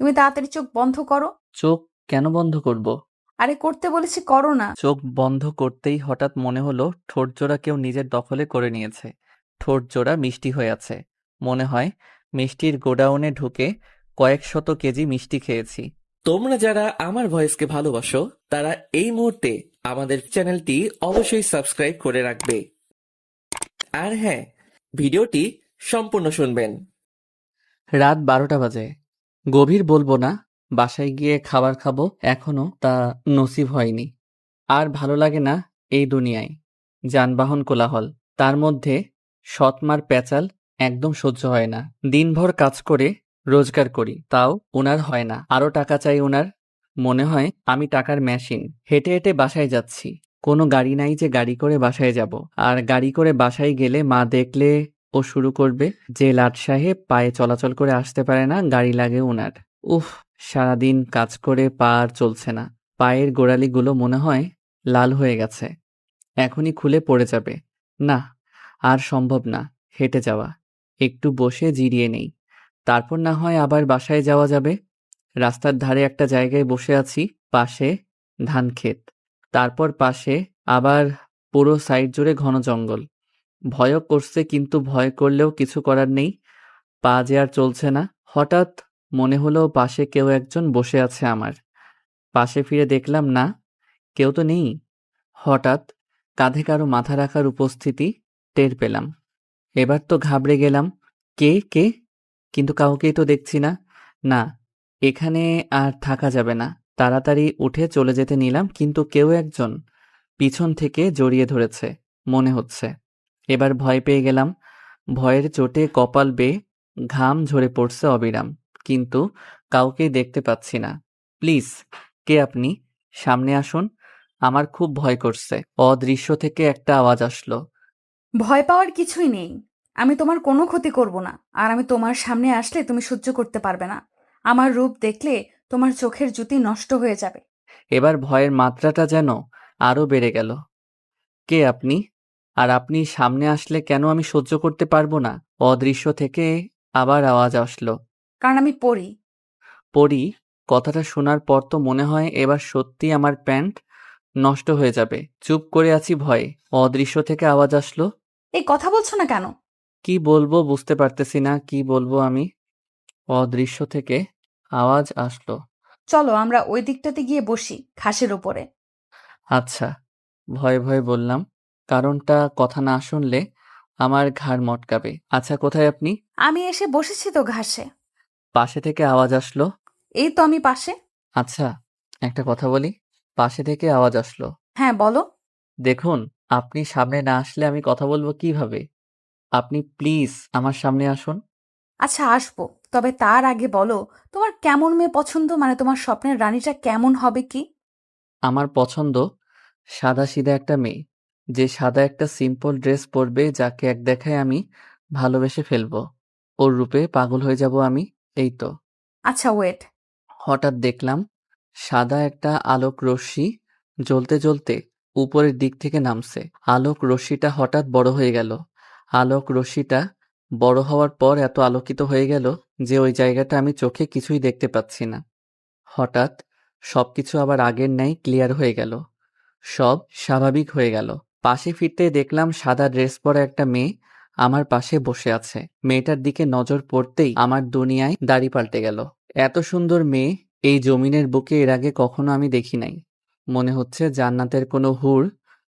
তুমি তাড়াতাড়ি চোখ বন্ধ করো। চোখ কেন বন্ধ করব? আরে করতে বলেছি, করো না। চোখ বন্ধ করতেই হঠাৎ মনে হলো ঠোঁটজোড়া কেউ নিজের দখলে করে নিয়েছে। ঠোঁটজোড়া মিষ্টি হয়ে আছে। মনে হয় মিষ্টির গোডাউনে ঢুকে কয়েক শত কেজি মিষ্টি খেয়েছি। তোমরা যারা আমার ভয়েসকে ভালোবাসো তারা এই মুহূর্তে আমাদের চ্যানেলটি অবশ্যই সাবস্ক্রাইব করে রাখবে। আর হ্যাঁ, ভিডিওটি সম্পূর্ণ শুনবেন। রাত 12টা বাজে। গভীর বলবো না, বাসায় গিয়ে খাবার খাবো, এখনো তা নসিব হয়নি। আর ভালো লাগে না এই দুনিয়ায়। যানবাহন কোলাহল, তার মধ্যে সৎমার প্যাচাল একদম সহ্য হয় না। দিনভর কাজ করে রোজগার করি, তাও ওনার হয় না, আরো টাকা চাই ওনার। মনে হয় আমি টাকার মেশিন। হেঁটে হেঁটে বাসায় যাচ্ছি, কোনো গাড়ি নাই যে গাড়ি করে বাসায় যাব। আর গাড়ি করে বাসায় গেলে মা দেখলে ও শুরু করবে যে লাট সাহেব পায়ে চলাচল করে আসতে পারে না, গাড়ি লাগে ওনার। উফ, সারাদিন কাজ করে পা আর চলছে না। পায়ের গোড়ালিগুলো মনে হয় লাল হয়ে গেছে, এখনই খুলে পড়ে যাবে। না, আর সম্ভব না হেঁটে যাওয়া। একটু বসে জিরিয়ে নেই, তারপর না হয় আবার বাসায় যাওয়া যাবে। রাস্তার ধারে একটা জায়গায় বসে আছি, পাশে ধান ক্ষেত, তারপর পাশে আবার পুরো সাইড জুড়ে ঘন জঙ্গল। ভয়ও করছে, কিন্তু ভয় করলেও কিছু করার নেই, পা যে আর চলছে না। হঠাৎ মনে হলো পাশে কেউ একজন বসে আছে আমার। পাশে ফিরে দেখলাম না, কেউ তো নেই। হঠাৎ কাঁধে কারো মাথা রাখার উপস্থিতি টের পেলাম। এবার তো ঘাবড়ে গেলাম। কে কে? কিন্তু কাউকেই তো দেখছি না। না, এখানে আর থাকা যাবে না। তাড়াতাড়ি উঠে চলে যেতে নিলাম, কিন্তু কেউ একজন পিছন থেকে জড়িয়ে ধরেছে মনে হচ্ছে। এবার ভয় পেয়ে গেলাম। ভয়ের চোটে কপাল বেয়ে ঘাম ঝরে পড়ছে অবিরাম, কিন্তু কাউকেই দেখতে পাচ্ছি না। প্লিজ, কে আপনি? সামনে আসুন, আমার খুব ভয় করছে। অদৃশ্য থেকে একটা আওয়াজ আসলো। ভয় পাওয়ার কিছুই নেই। আমি তোমার কোনো ক্ষতি করব না। আর আমি তোমার সামনে আসলে তুমি সহ্য করতে পারবে না। আমার রূপ দেখলে তোমার চোখের জ্যোতি নষ্ট হয়ে যাবে। এবার ভয়ের মাত্রাটা যেন আরো বেড়ে গেল। কে আপনি? আর আপনি সামনে আসলে কেন আমি সহ্য করতে পারবো না? অদৃশ্য থেকে আবার আওয়াজ আসলো। কারণ আমি পড়ি। পড়ি? কথাটা শোনার পর তো মনে হয় এবার সত্যি আমার প্যান্ট নষ্ট হয়ে যাবে। চুপ করে আছি ভয়ে। অদৃশ্য থেকে আওয়াজ আসলো। এই কথা বলছো না কেন? কি বলবো বুঝতে পারতেছি না, কি বলবো আমি। অদৃশ্য থেকে আওয়াজ আসলো। চলো আমরা ওই দিকটাতে গিয়ে বসি, ঘাসের ওপরে। আচ্ছা, ভয়ে ভয়ে বললাম, কারণটা কথা না শুনলে আমার ঘাড় মটকাবে। আচ্ছা, কোথায় আপনি? আমি এসে বসেছি তো ঘাসে। পাশে থেকে আওয়াজ আসলো। এই তো আমি পাশে। আচ্ছা, একটা কথা বলি। পাশে থেকে আওয়াজ আসলো। হ্যাঁ, বলো। দেখুন, আপনি সামনে না আসলে আমি কথা বলবো কিভাবে? আপনি প্লিজ আমার সামনে আসুন। আচ্ছা, আসবো। তবে তার আগে বলো, তোমার কেমন মেয়ে পছন্দ? মানে তোমার স্বপ্নের রানীটা কেমন হবে কি? আমার পছন্দ সাদাসিধা একটা মেয়ে, যে সাদা একটা সিম্পল ড্রেস পরবে, যাকে এক দেখায় আমি ভালোবেসে ফেলবো। ওর রূপে পাগল হয়ে যাব আমি। এই তো। আচ্ছা, ওয়েট। হঠাৎ দেখলাম সাদা একটা আলোক রশ্মি জ্বলতে জ্বলতে উপরের দিক থেকে নামছে। আলোক রশ্মিটা হঠাৎ বড় হয়ে গেল। আলোক রশ্মিটা বড় হওয়ার পর এত আলোকিত হয়ে গেল যে ওই জায়গাটা আমি চোখে কিছুই দেখতে পাচ্ছি না। হঠাৎ সবকিছু আবার আগের ন্যায় ক্লিয়ার হয়ে গেল, সব স্বাভাবিক হয়ে গেল। পাশে ফিরতে দেখলাম সাদা ড্রেস পরা একটা মেয়ে আমার পাশে বসে আছে। মেয়েটার দিকে নজর পড়তেই আমার দুনিয়ায় দাড়ি পাল্টে গেল। এত সুন্দর মেয়ে এই জমিনের বুকে এর আগে কখনো আমি দেখি নাই। মনে হচ্ছে জান্নাতের কোনো হুর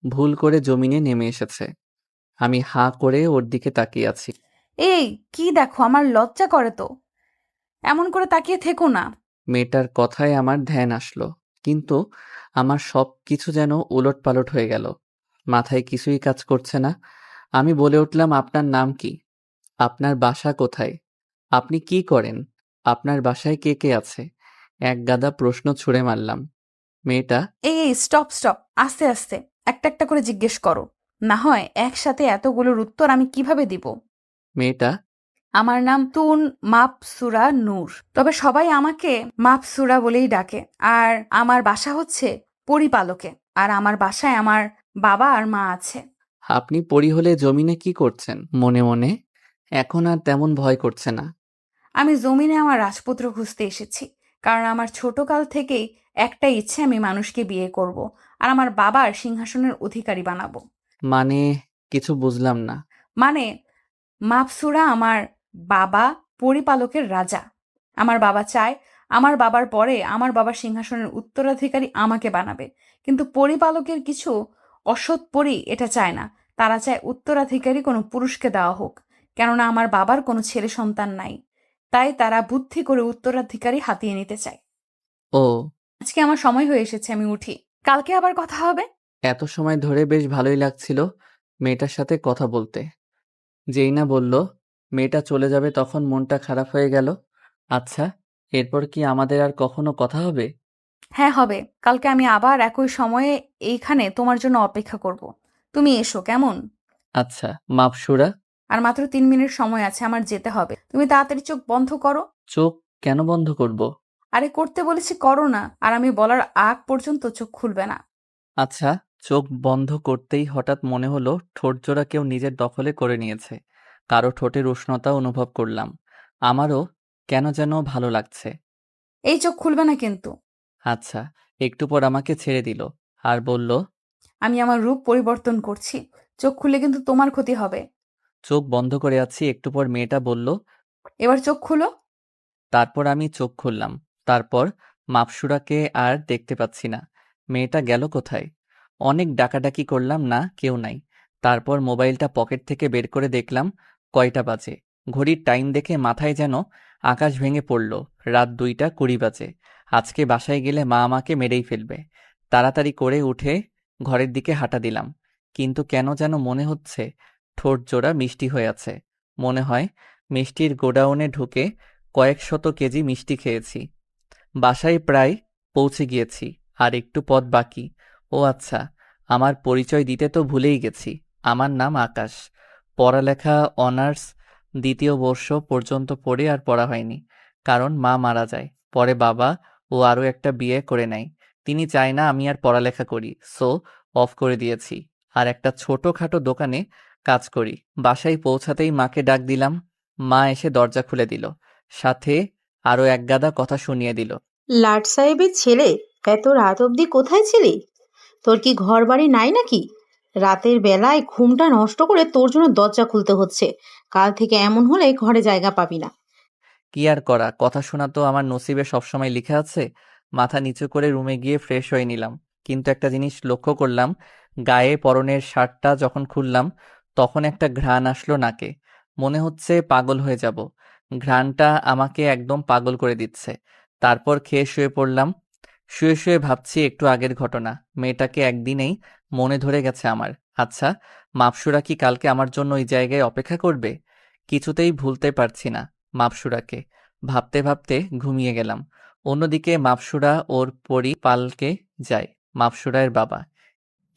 ভুল করে জমিনে নেমে এসেছে। আমি হাঁ করে ওর দিকে তাকিয়ে আছি। এই, কি দেখো? আমার লজ্জা করে তো। এমন করে তাকিয়ে থেকো না। মেয়েটার কথায় আমার ধ্যান আসলো, কিন্তু আমার সব কিছু যেন উলটপালট হয়ে গেল। মাথায় কিছুই কাজ করছে না। আমি বলে উঠলাম, আপনার নাম কি? আপনার বাসা কোথায়? আপনি কি করেন? আপনার বাসায় কে কে আছে? এক গাদা প্রশ্ন ছুড়ে মারলাম। মেয়েটা এই, স্টপ স্টপ, আস্তে আস্তে। একটা একটা করে জিজ্ঞেস করো। না হয় একসাথে এতগুলোর উত্তর আমি কিভাবে দিব? মেয়েটা আমার নাম তুন মাপসুরা নূর, তবে সবাই আমাকে মাপসুরা বলেই ডাকে। আর আমার বাসা হচ্ছে পরিপালকে। আর আমার বাসায় আমার বাবা আর মা আছে। আপনি পরি হলে জমিনে কি করছেন? মনে মনে এখন আর তেমন ভয় করছে না। আমি জমিনে আমার রাজপুত্র খুঁজতে এসেছি, কারণ আমার ছোটকাল থেকেই একটা ইচ্ছে, আমি মানুষকে বিয়ে করব আর আমার বাবার সিংহাসনের অধিকারী বানাবো। মানে কিছু বুঝলাম না। মানে মাপসুরা আমার বাবা পরিপালকের রাজা। আমার বাবা চায় আমার বাবার পরে আমার বাবার সিংহাসনের উত্তরাধিকারী আমাকে বানাবে, কিন্তু পরিপালকের কিছু অসৎ পরি এটা চায় না। তারা চায় উত্তরাধিকারী কোনো পুরুষকে দেওয়া হোক, কেননা আমার বাবার কোনো ছেলে সন্তান নাই। তাই তারা বুদ্ধি করে উত্তরাধিকারী হাতিয়ে নিতে চায়। ও, আজকে আমার সময় হয়ে এসেছে, আমি উঠি, কালকে আবার কথা হবে। এত সময় ধরে বেশ ভালোই লাগছিল মেয়েটার সাথে কথা বলতে। যেই না বলল মেয়েটা চলে যাবে তখন মনটা খারাপ হয়ে গেল। আচ্ছা, এরপর কি আমাদের আর কখনো কথা হবে? হ্যাঁ হবে, কালকে আমি আবার একই সময়ে এইখানে তোমার জন্য অপেক্ষা করব। তুমি এসো কেমন? আচ্ছা, মাপসুরা। আর মাত্র 3 মিনিট সময় আছে, আমার যেতে হবে। তুমি তাড়াতাড়ি চোখ বন্ধ করো। চোখ কেন বন্ধ করব? আরে করতে বলেছি করো না, আর আমি বলার আগ পর্যন্ত চোখ খুলবে না। আচ্ছা, চোখ বন্ধ করতেই হঠাৎ মনে হলো ঠোঁটজোড়া কেউ নিজের দখলে করে নিয়েছে। কারো ঠোঁটের উষ্ণতা অনুভব করলাম। আমারও কেন যেন ভালো লাগছে। এই চোখ খুলবে না কিন্তু। আচ্ছা, একটু পর আমাকে ছেড়ে দিল আর বলল, আমি আমার রূপ পরিবর্তন করছি, চোখ খুললে কিন্তু তোমার ক্ষতি হবে। চোখ বন্ধ করে আছি। একটু পর মেয়েটা বলল, এবার চোখ খুলো। তারপর আমি চোখ খুললাম। তারপর মাপসুরাকে আর দেখতে পাচ্ছি না। মেয়েটা গেল কোথায়? অনেক ডাকাডাকি করলাম, না কেউ নাই। তারপর মোবাইলটা পকেট থেকে বের করে দেখলাম কয়টা বাজে। ঘড়ির টাইম দেখে মাথায় যেন আকাশ ভেঙে পড়ল। রাত 2টা 20 বাজে। আজকে বাসায় গেলে মা আমাকে মেরেই ফেলবে। তাড়াতাড়ি করে উঠে ঘরের দিকে হাঁটা দিলাম। কিন্তু কেন যেন মনে হচ্ছে ঠোঁট জোড়া মিষ্টি হয়ে আছে। মনে হয় মিষ্টির গোডাউনে ঢুকে কয়েক শত কেজি মিষ্টি খেয়েছি। বাসায় প্রায় পৌঁছে গিয়েছি, আর একটু পথ বাকি। ও আচ্ছা, আমার পরিচয় দিতে তো ভুলেই গেছি। আমার নাম আকাশ। পড়ালেখা অনার্স 2য় বর্ষ পর্যন্ত পড়ে আর পড়া হয়নি, কারণ মা মারা যায়। পরে বাবা ও আরও একটা বিয়ে করে নেয়। তিনি চায় না আমি আর পড়ালেখা করি, সো অফ করে দিয়েছি। আর একটা ছোটখাটো দোকানে কাজ করি। বাসায় পৌঁছাতেই মাকে ডাক দিলাম। মা এসে দরজা খুলে দিল, সাথে আরো একগাদা কথা শুনিয়ে দিল। লাট সাহেবের ছেলে, এত রাত অবধি কোথায় ছিলি? তোর কি ঘর বাড়ি নাই নাকি? রাতের বেলায় ঘুমটা নষ্ট করে তোর জন্য দরজা খুলতে হচ্ছে। কাল থেকে এমন হলে ঘরে জায়গা পাবি না। কি আর করা, কথা শোনা তো আমার নসিবে সবসময় লিখে আছে। মাথা নিচু করে রুমে গিয়ে ফ্রেশ হয়ে নিলাম। কিন্তু একটা জিনিস লক্ষ্য করলাম, গায়ে পরনের শার্টটা যখন খুললাম তখন একটা ঘ্রাণ আসলো নাকে। মনে হচ্ছে পাগল হয়ে যাব। ঘ্রাণটা আমাকে একদম পাগল করে দিচ্ছে। তারপর খেয়ে শুয়ে পড়লাম। শুয়ে শুয়ে ভাবছি একটু আগের ঘটনা। মেয়েটাকে একদিনেই মনে ধরে গেছে আমার। আচ্ছা, মাপসুরা কি কালকে আমার জন্য ওই জায়গায় অপেক্ষা করবে? কিছুতেই ভুলতে পারছি না মাপসুরাকে। ভাবতে ভাবতে ঘুমিয়ে গেলাম। অন্যদিকে মাপসুরা ওর পরিপালকে যায়। মাপসুরার বাবা,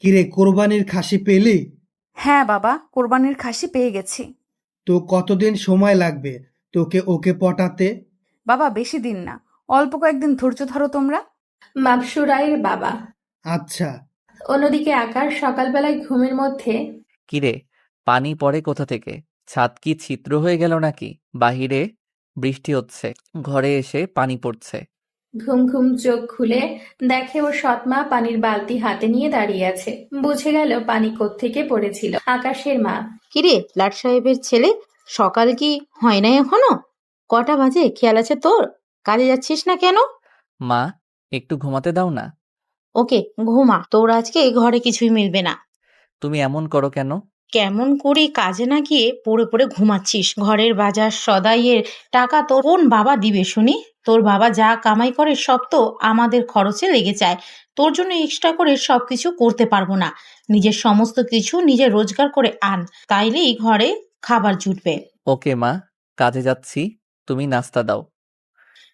কিরে, কোরবানির খাসি পেলি? হ্যাঁ বাবা, কোরবানির খাসি পেয়ে গেছি। তো কতদিন সময় লাগবে তোকে ওকে পটাতে? বাবা বেশি দিন না, অল্প কয়েকদিন ধৈর্য ধরো তোমরা। মাপসুরাইয়ের বাবা। আচ্ছা। অন্যদিকে আকাশ সকালবেলায় ঘুমের মধ্যে কিরে, পানি পড়ে কোথা থেকে? ছাদ কি ছিদ্র হয়ে গেল নাকি? বাহিরে বৃষ্টি হচ্ছে, ঘরে এসে পানি পড়ছে। ঘুম ঘুম চোখ খুলে দেখে ওর সৎমা পানির বালতি হাতে নিয়ে দাঁড়িয়ে আছে। বুঝে গেল পানি কোত্থেকে পড়েছিল। আকাশের মা। কিরে, লাট সাহেবের ছেলে, সকাল কি হয় নাই এখনো? কটা বাজে খেয়াল আছে তোর? কাজে যাচ্ছিস না কেন? মা, একটু ঘুমাতে দাও না। ওকে, ঘুমা, তোর আজকে ঘরে কিছুই মিলবে না। তুমি এমন করো কেন? কেমন করি, কাজে না গিয়ে পড়ে পড়ে ঘুমাচ্ছিস? ঘরের বাজার সদাইয়ের টাকা তোর কোন বাবা দিবে শুনি? তোর বাবা যা কামাই করে সব তো আমাদের খরচে লেগে যায়। তোর জন্য এক্সট্রা করে সবকিছু করতে পারবো না। নিজের সমস্ত কিছু নিজে রোজগার করে আন, তাইলেই ঘরে খাবার জুটবে। ওকে মা, কাজে যাচ্ছি, তুমি নাস্তা দাও।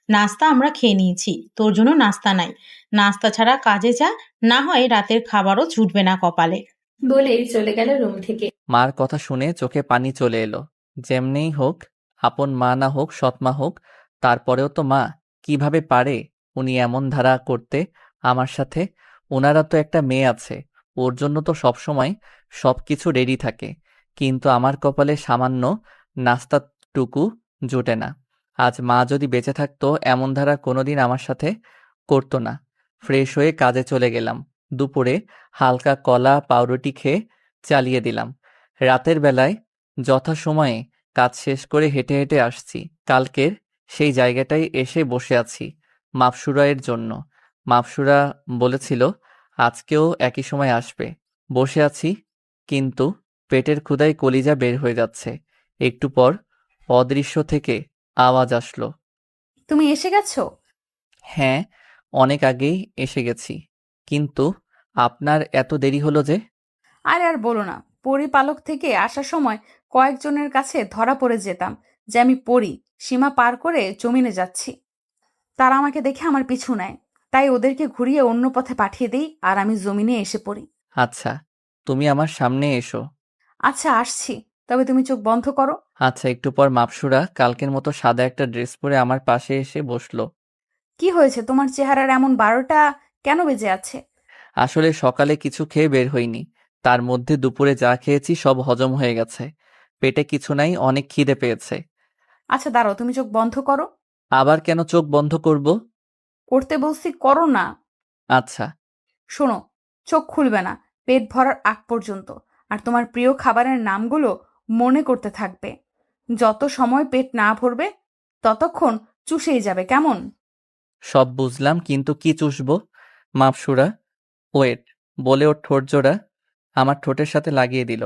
নাস্তা আমরা খেয়ে নিয়েছি, তোর জন্য নাস্তা নাই। নাস্তা ছাড়া কাজে যা, না হয় রাতের খাবারও জুটবে না কপালে। বলেই চলে গেল রুম থেকে। মার কথা শুনে চোখে পানি চলে এলো। যেমনেই হোক, আপন মা না হোক সৎমা হোক, তারপরেও তো মা। কিভাবে পারে উনি এমন ধারা করতে আমার সাথে? ওনারা তো একটা মেয়ে আছে, ওর জন্য তো সবসময় সবকিছু রেডি থাকে। কিন্তু আমার কপালে সামান্য নাস্তাটুকু জোটে না। আজ মা যদি বেঁচে থাকতো এমন ধারা কোনোদিন আমার সাথে করতো না। ফ্রেশ হয়ে কাজে চলে গেলাম। দুপুরে হালকা কলা পাউরুটি খেয়ে চালিয়ে দিলাম। রাতের বেলায় যথাসময়ে কাজ শেষ করে হেঁটে হেঁটে আসছি। কালকের সেই জায়গাটায় এসে বসে আছি মাপসুরায়ের জন্য। মাপসুরা বলেছিল আজকেও একই সময় আসবে। বসে আছি, কিন্তু পেটের ক্ষুধায় কলিজা বের হয়ে যাচ্ছে। একটু পর অদৃশ্য থেকে আওয়াজ আসলো। তুমি এসে গেছো? হ্যাঁ, অনেক আগেই এসে গেছি। কিন্তু আপনার এত দেরি হলো যে? আরে আর বলো না, পরিপালক থেকে আসার সময় কয়েকজনের কাছে ধরা পড়ে যেতাম যে আমি পড়ি, সীমা পার করে জমিনে যাচ্ছি। তারা আমাকে দেখে আমার পিছু নেয়, তাই ওদেরকে ঘুরিয়ে অন্য পথে পাঠিয়ে দিই আর আমি জমিনে এসে পড়ি। আচ্ছা, তুমি আমার সামনে এসো। আচ্ছা আসছি, তবে তুমি চোখ বন্ধ করো। আচ্ছা, একটু পর মাপসুরা কালকের মতো সাদা একটা ড্রেস পরে আমার পাশে এসে বসলো। কি হয়েছে তোমার চেহারার এমন 12টা কেন বেজে আছে? আসলে সকালে কিছু খেয়ে বের হইনি। তার মধ্যে দুপুরে যা খেয়েছি সব হজম হয়ে গেছে। পেটে কিছু নাই, অনেক খিদে পেয়েছে। আচ্ছা দাঁড়াও, তুমি চোখ বন্ধ করো। আবার কেন চোখ বন্ধ করব? করতে বলছি, করো না। আচ্ছা। শোনো, চোখ খুলবে না পেট ভরার আগ পর্যন্ত। আর তোমার প্রিয় খাবারের নামগুলো মনে করতে থাকবে। যত সময় পেট না ভরবে ততক্ষণ চুষেই যাবে, কেমন? সব বুঝলাম, কিন্তু কি চুষবো? মাপসুরা ওয়েট বলে ওর ঠোঁট জোড়া আমার ঠোঁটের সাথে লাগিয়ে দিল।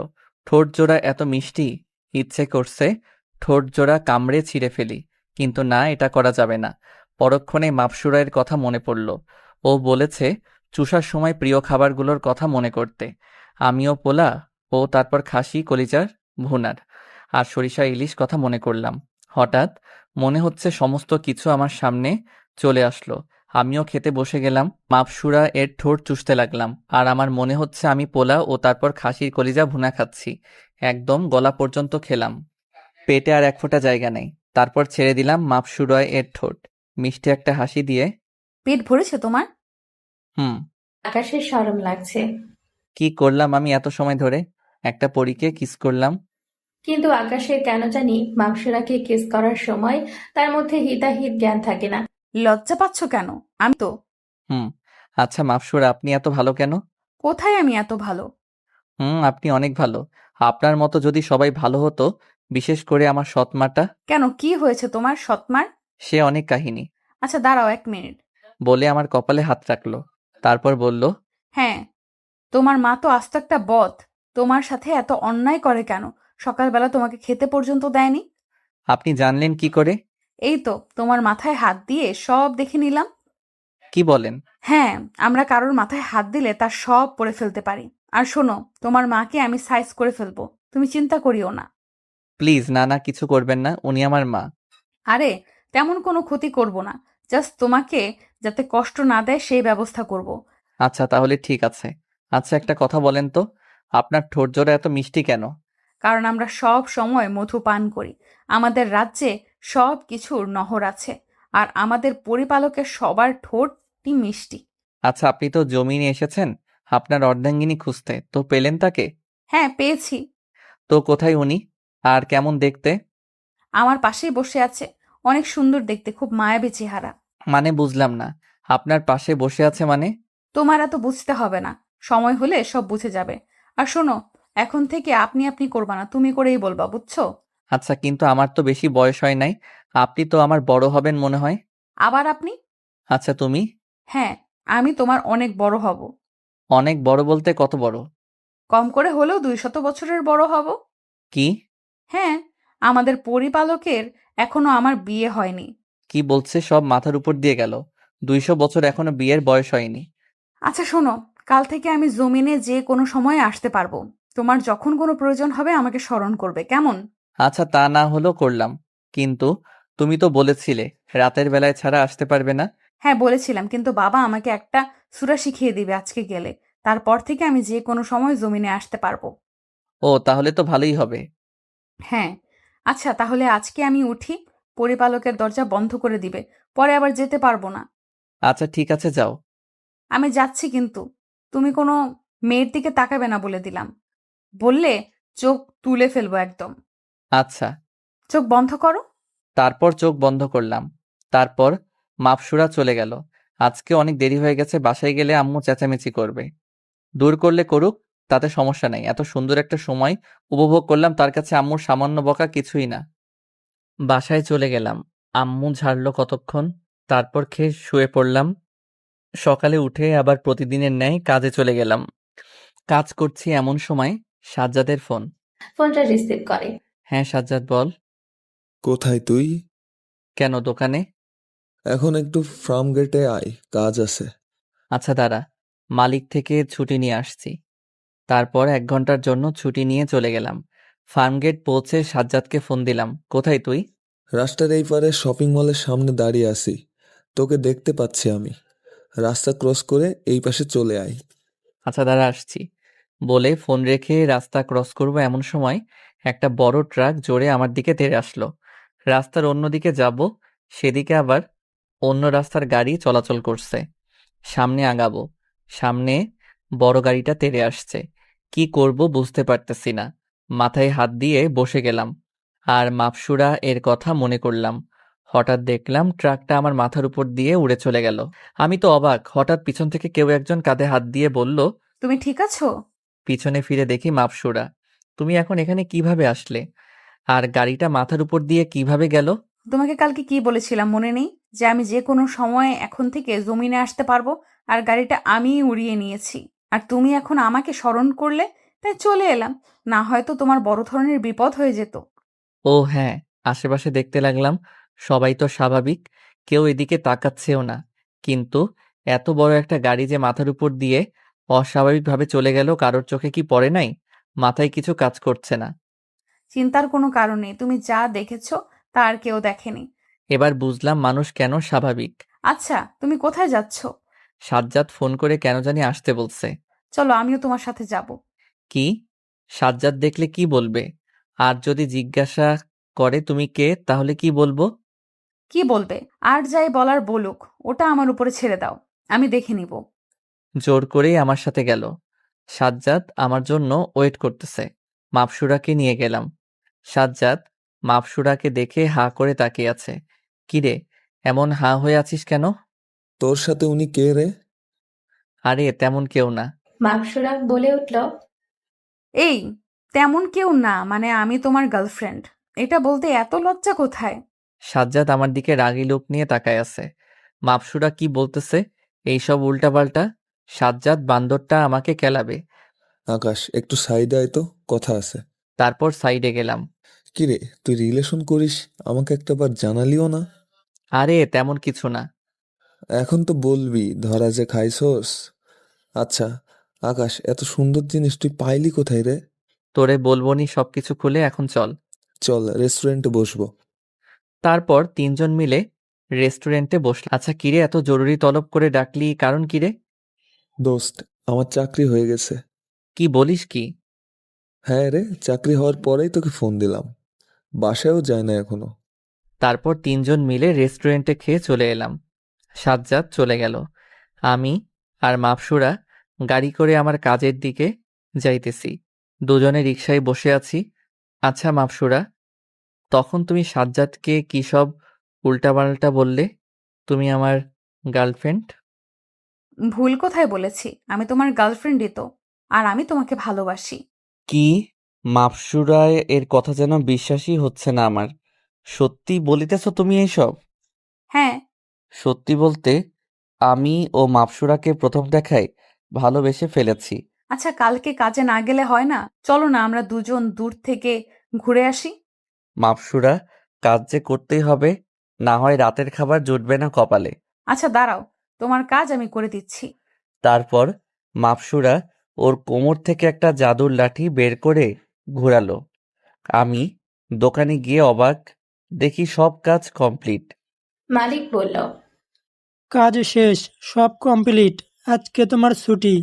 ঠোঁট জোড়া এত মিষ্টি, ইচ্ছে করছে ঠোঁট জোড়া কামড়ে ছিঁড়ে ফেলি, কিন্তু না, এটা করা যাবে না। পরক্ষণে মাপসুরায়ের কথা মনে পড়ল। ও বলেছে চুষার সময় প্রিয় খাবারগুলোর কথা মনে করতে। আমিও পোলা, ও তারপর খাসি কলিজার ভুনার আর সরিষা ইলিশ কথা মনে করলাম। হঠাৎ মনে হচ্ছে সমস্ত কিছু আমার সামনে চলে আসলো। আমিও খেতে বসে গেলাম। মাপসুরা এর ঠোঁট চুষতে লাগলাম, আর আমার মনে হচ্ছে আমি পোলা ও তারপর খাসির কলিজা ভুনা খাচ্ছি। একদম গলা পর্যন্ত খেলাম। পেটে আর এক ফোঁটা জায়গা নেই। তারপর ছেড়ে দিলাম মাপসুরা এর ঠোঁট। মিষ্টি একটা হাসি দিয়ে, পেট ভরেছে তোমার? হুম। আকাশের শরম লাগছে, কি করলাম আমি এত সময় ধরে? একটা পরীকে কিস করলাম। কিন্তু আকাশের কেন জানি মাংসরাকে কিস করার সময় তার মধ্যে হিতাহিত জ্ঞান থাকে না। লজ্জা পাচ্ছ কেন? আমি তো। হুম। আচ্ছা মাপসুরা, আপনি এত ভালো কেন? কোথায় আমি এত ভালো? আপনি অনেক ভালো। আপনার মতো যদি সবাই ভালো হতো, বিশেষ করে আমার সৎমাটা। কেন, কি হয়েছে তোমার সৎমার? সে অনেক কাহিনী। আচ্ছা দাঁড়াও 1 মিনিট। বলে আমার কপালে হাত রাখলো। তারপর বলল, হ্যাঁ, তোমার মা তো আস্ত একটা বদ। তোমার সাথে এত অন্যায় করে কেন? সকালবেলা তোমাকে খেতে পর্যন্ত দেয়নি। আপনি জানলেন কি করে? এই তো তোমার মাথায় হাত দিয়ে সব দেখে নিলাম। কি বলেন? হ্যাঁ, আমরা কারোর মাথায় হাত দিলে তার সব পড়ে ফেলতে পারি। আর শোনো, তোমার মাকে আমি সাইজ করে ফেলবো, তুমি চিন্তা করিও না। প্লিজ, না না, কিছু করবেন না, উনি আমার মা। আরে, তেমন কোনো ক্ষতি করব না। জাস্ট তোমাকে যাতে কষ্ট না দেয় সেই ব্যবস্থা করব। আচ্ছা তাহলে ঠিক আছে। আচ্ছা একটা কথা বলেন তো, আপনার ঠোঁট জোড়া এত মিষ্টি কেন? কারণ আমরা সব সময় মধু পান করি। আমাদের রাজ্যে সব কিছুর নহর আছে। আর আমাদের পরিপালকের সবার ঠোঁটই মিষ্টি। আচ্ছা, আপনি তো জমিনে এসেছেন আপনার অর্ধাঙ্গিনী খুঁজতে, তো পেলেন তাকে? হ্যাঁ, পেয়েছি। তো কোথায় উনি? আর কেমন দেখতে? আমার পাশেই বসে আছে। অনেক সুন্দর দেখতে, খুব মায়াবী চেহারা। মানে বুঝলাম না, আপনার পাশে বসে আছে মানে? তোমার এত বুঝতে হবে না, সময় হলে সব বুঝে যাবে। আর শোনো, এখন থেকে আপনি আপনি করবা না, তুমি করেই বলবা, বুঝছো? আচ্ছা, কিন্তু আমার তো বেশি বয়স হয় নাই। আপনি তো আমার বড় হবেন মনে হয়। আবার আপনি? আচ্ছা তুমি? হ্যাঁ, আমি তোমার অনেক বড় হব। অনেক বড় বলতে কত বড়? কম করে হলেও 200 বছরের বড় হব। কি? হ্যাঁ, আমাদের পরিপালকের এখনো আমার বিয়ে হয়নি। কি বলছে সব মাথার উপর দিয়ে গেল? 200 বছর এখনো বিয়ের বয়স হয়নি? আচ্ছা শোনো, কাল থেকে আমি জমিনে যে কোনো সময়ে আসতে পারবো। তোমার যখন কোনো প্রয়োজন হবে আমাকে স্মরণ করবে, কেমন? আচ্ছা তা না হলেও করলাম, কিন্তু তুমি তো বলেছিলে রাতের বেলায় ছাড়া আসতে পারবে না। হ্যাঁ বলেছিলাম, কিন্তু বাবা আমাকে একটা সূরা শিখিয়ে দিবে আজকে গেলে। তারপর থেকে আমি যে কোনো সময় জমিনে আসতে পারবো। ও তাহলে তো ভালোই হবে। হ্যাঁ। আচ্ছা তাহলে আজকে আমি উঠি। পরিপালকের দরজা বন্ধ করে দিবে, পরে আবার যেতে পারবো না। আচ্ছা ঠিক আছে, যাও। আমি যাচ্ছি, কিন্তু তুমি কোনো মেয়ের দিকে তাকাবে না বলে দিলাম। বললে চোখ তুলে ফেলবো একদম। আচ্ছা। চোখ বন্ধ করো। তারপর চোখ বন্ধ করলাম। তারপর মাপসুরা চলে গেল। আজকে অনেক দেরি হয়ে গেছে, বাসায় গেলে আম্মু চেঁচামেচি করবে। দূর করলে করুক, তাতে সমস্যা নাই। এত সুন্দর একটা সময় উপভোগ করলাম, তার কাছে আম্মুর সামান্য বকা কিছুই না। বাসায় চলে গেলাম। আম্মু ঝাড়লো কতক্ষণ, তারপর খেয়ে শুয়ে পড়লাম। সকালে উঠে আবার প্রতিদিনের ন্যায় কাজে চলে গেলাম। কাজ করছি এমন সময় সাজ্জাদের ফোন। ফোনটা রিসিভ করে। হ্যাঁ সাজ্জাদ, বল। কোথায় তুই? কেন, দোকানে? এখন একটু ফার্ম গেটে আয়, কাজ আছে। আচ্ছা দাঁড়া, মালিক থেকে ছুটি নিয়ে আসছি। তারপর 1 ঘন্টার জন্য ছুটি নিয়ে চলে গেলাম। ফার্মগেট পৌঁছে সাজ্জাদকে ফোন দিলাম। কোথায় তুই? রাস্তার এই পারে শপিং মলের সামনে দাঁড়িয়ে আছি, তোকে দেখতে পাচ্ছি আমি। রাস্তা ক্রস করে এই পাশে চলে আয়। আচ্ছা দাঁড়া, আসছি। বলে ফোন রেখে রাস্তা ক্রস করব এমন সময় একটা বড় ট্রাক জোরে আমার দিকে তেড়ে আসলো। রাস্তার অন্যদিকে যাব, সেদিকে আবার অন্য রাস্তার গাড়ি চলাচল করছে। সামনে আগাবো, সামনে বড় গাড়িটা তেড়ে আসছে। কি করব বুঝতে পারতেছি না। মাথায় হাত দিয়ে বসে গেলাম। আর মাপসুরা এর কথা মনে করলাম। হঠাৎ দেখলাম ট্রাকটা আমার মাথার উপর দিয়ে উড়ে চলে গেল। আমি তো অবাক। হঠাৎ পিছন থেকে কেউ একজন কাঁধে হাত দিয়ে বলল, তুমি ঠিক আছো? পিছনে ফিরে দেখি মাপসুরা। তুমি এখন এখানে কিভাবে আসলে? আর গাড়িটা মাথার উপর দিয়ে কিভাবে গেল? তোমাকে কালকে কি বলেছিলাম মনে নেই, যে আমি যে কোনো সময় এখন থেকে জমিনে আসতে পারবো, আর গাড়িটা আমিই উড়িয়ে নিয়েছি। আর তুমি এখন আমাকে স্মরণ করলে, তাই চলে এলাম। না হয়তো তোমার বড় ধরনের বিপদ হয়ে যেত। ও হ্যাঁ, আশেপাশে দেখতে লাগলাম। সবাই তো স্বাভাবিক, কেউ এদিকে তাকাচ্ছেও না। কিন্তু এত বড় একটা গাড়ি যে মাথার উপর দিয়ে অস্বাভাবিকভাবে চলে গেল, কারোর চোখে কি পড়ে নাই? মাথায় কিছু কাজ করছে না। চিন্তার কোনো কারণ নেই, তুমি যা দেখেছো তা আর কেউ দেখেনি। এবার বুঝলাম মানুষ কেন স্বাভাবিক। আচ্ছা, তুমি কোথায় যাচ্ছ? সাজ্জাদ ফোন করে কেন জানি আসতে বলছে। চলো, আমিও তোমার সাথে যাব। কি? সাজ্জাদ দেখলে কি বলবে? আর যদি জিজ্ঞাসা করে তুমি কে, তাহলে কি বলবো? কি বলবে? আর যাই বলার বলুক, ওটা আমার উপরে ছেড়ে দাও, আমি দেখে নিব। জোর করেই আমার সাথে গেল। সাজ্জাদ আমার জন্য ওয়েট করতেছে। মাপসুরাকে নিয়ে গেলাম। সাজ্জাদ মাপসুরাকে দেখে হাঁ করে তাকিয়ে আছে। কিরে, এমন হাঁ হয়ে আছিস কেন? তোর সাথে উনি কে রে? আরে তেমন কেউ না। মাকসুরা বলে উঠল। এই, তেমন কেউ না মানে আমি তোমার গার্লফ্রেন্ড। এটা বলতে এত লজ্জা কোথায়? সাজ্জাদ আমার দিকে রাগী লোক নিয়ে তাকায় আছে। মাপসুরা কি বলতেছে এইসব উল্টাপাল্টা? সাজ্জাদ বান্দরটা আমাকে কেলাবে। আকাশ, একটু সাইডে আয় তো, কথা আছে। তারপর সাইডে গেলাম। কিরে, তুই রিলেশন করিস, আমাকে একটাবার জানালিও না। আরে তেমন কিছু না। এখন তো বলবি ধরা যে খাইছস। আচ্ছা আকাশ, এত সুন্দর জিনিস তুই পাইলি কোথায় রে? তোরে বলবনি সবকিছু খুলে, এখন চল। চল রেস্টুরেন্টে বসবো। তারপর 3জন মিলে রেস্টুরেন্টে বসলাম। আচ্ছা কিরে, এত জরুরি তলব করে ডাকলি, কারণ কিরে? দোস্ত, আমার চাকরি হয়ে গেছে। কি বলিস কি? হ্যাঁ রে, চাকরি হওয়ার পরেই তোকে ফোন দিলাম। বাসায়ও যায় না এখনো। তারপর 3জন মিলে রেস্টুরেন্টে খেয়ে চলে এলাম। সাজ্জাদ চলে গেল। আমি আর মাপসুরা গাড়ি করে আমার কাজের দিকে যাইতেছি। দুজনে রিকশায় বসে আছি। আচ্ছা মাপসুরা, তখন তুমি সাজ্জাদকে কি সব উল্টাপাল্টা বললে? তুমি আমার গার্লফ্রেন্ড। ভুল কোথায় বলেছি? আমি তোমার গার্লফ্রেন্ডই তো, আর আমি তোমাকে ভালোবাসি। কি? মাপসুরা এর কথা যেন বিশ্বাসই হচ্ছে না আমার। সত্যি বলিতেছ তুমি এইসব? হ্যাঁ। সত্যি বলতে, আমি ও মাপসুরাকে প্রথম দেখায় ভালোবেসে ফেলেছি। আচ্ছা, কালকে কাজে না গেলে হয় না? চলো না আমরা দুজন দূর থেকে ঘুরে আসি। মাপসুরা, কাজ যে করতেই হবে, না হয় রাতের খাবার জুটবে না কপালে। আচ্ছা দাঁড়াও, তোমার কাজ আমি করে দিচ্ছি। তারপর মাপসুরা ওর কোমর থেকে একটা জাদুর লাঠি বের করে ঘোরালো। আমি দোকানে গিয়ে অবাক, দেখি সব কাজ কমপ্লিট। মালিক বলল। কাজ শেষ, সব কমপ্লিট, আজকে তোমার ছুটি।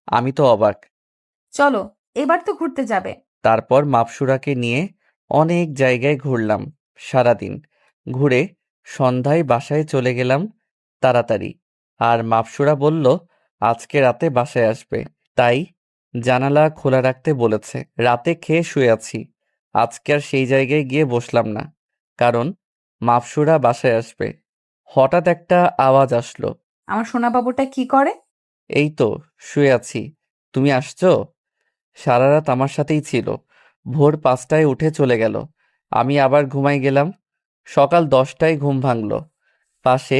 আমি তো অবাক। চলো, এবার তো ঘুরতে যাবে। তারপর মাপসুরাকে নিয়ে অনেক জায়গায় ঘুরলাম সারাদিন। ঘুরে সন্ধ্যায় বাসায় চলে গেলাম তাড়াতাড়ি। আর মাপসুরা বলল আজকে রাতে বাসায় আসবে, তাই জানালা খোলা রাখতে বলেছে। রাতে খেয়ে শুয়ে আছি। আজকে আর সেই জায়গায় গিয়ে বসলাম না, কারণ মাপসুরা বাসায় আসবে। হঠাৎ একটা আওয়াজ আসলো। আমার সোনা বাবুটা কি করে? এই তো শুয়ে আছি। তুমি আসছো? সারা রাত আমার সাথেই ছিল। ভোর 5টায় উঠে চলে গেল। আমি আবার ঘুমাই গেলাম। সকাল 10টায় ঘুম ভাঙলো। পাশে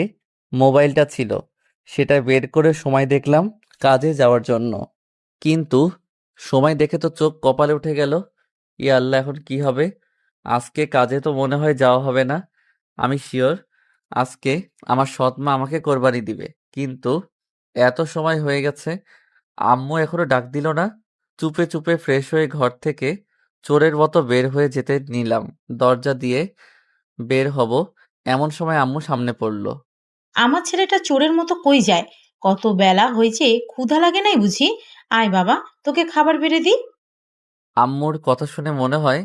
মোবাইলটা ছিল। সেটা বের করে সময় দেখলাম কাজে যাওয়ার জন্য। কিন্তু সময় দেখে তো চোখ কপালে উঠে গেল। ইয়া আল্লাহ, এখন কি হবে? আজকে কাজে তো মনে হয় যাওয়া হবে না। আমি শিওর আজকে আমার সৎ মা আমাকে কোরবানি দিবে। কিন্তু এত সময় হয়ে গেছে, আম্মু এখনো ডাক দিল না। চুপে চুপে ফ্রেশ হয়ে ঘর থেকে চোরের মতো বের হয়ে যেতে নিলাম। দরজা দিয়ে বের হব এমন সময় আম্মু সামনে পড়ল। আমার ছেলেটা চোরের মতো কই যায়? কত বেলা হয়েছে, ক্ষুধা লাগে নাই বুঝি? আয় বাবা, তোকে খাবার বেড়ে দিই। আম্মুর কথা শুনে মনে হয়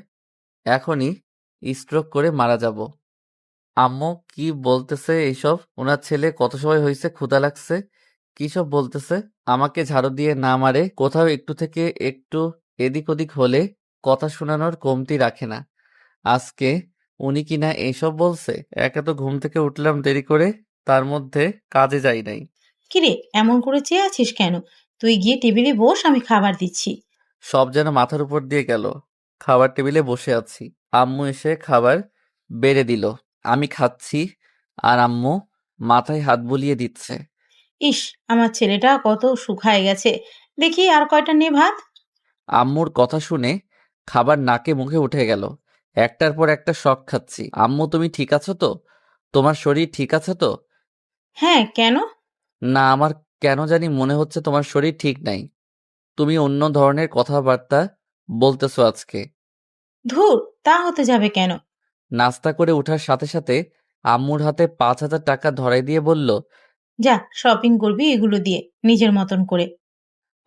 এখনই স্ট্রোক করে মারা যাব। আম্মু কি বলতেছে এইসব? ওনার ছেলে কত সময় হয়েছে ক্ষুধা লাগছে? কি সব বলতেছে? আমাকে ঝাড়ু দিয়ে না মারে কোথাও একটু থেকে একটু এদিক ওদিক হলে কথা শোনানোর কমতি রাখে না। আজকে উনি কিনা এইসব বলছে। একে তো ঘুম থেকে উঠলাম দেরি করে, তার মধ্যে কাজে যাই নাই। কিরে, এমন করে চেয়ে আছিস কেন? তুই গিয়ে টেবিলে বস, আমি খাবার দিচ্ছি। সব যেন মাথার উপর দিয়ে গেল। খাবার টেবিলে বসে আছি, আম্মু এসে খাবার বেড়ে দিল। আমি খাচ্ছি আর আম্মু মাথায় হাত বুলিয়ে দিচ্ছে। ইস, আমার ছেলেটা কত শুকায় গেছে। দেখি আর কয়টা নে ভাত। আম্মুর কথা শুনে খাবার নাকে মুখে উঠে গেল। একটার পর একটা শক খাচ্ছি। আম্মু, তুমি ঠিক আছো তো? তোমার শরীর ঠিক আছে তো? হ্যাঁ, কেন? না, আমার কেন জানি মনে হচ্ছে তোমার শরীর ঠিক নাই। তুমি অন্য ধরনের কথাবার্তা বলতেছো আজকে। ধুর, তা হতে যাবে কেন? নাস্তা করে ওঠার সাথে সাথে আম্মুর হাতে 5,000 টাকা ধরাই দিয়ে বলল। যা, শপিং করবি এগুলো দিয়ে, নিজের মতন করে।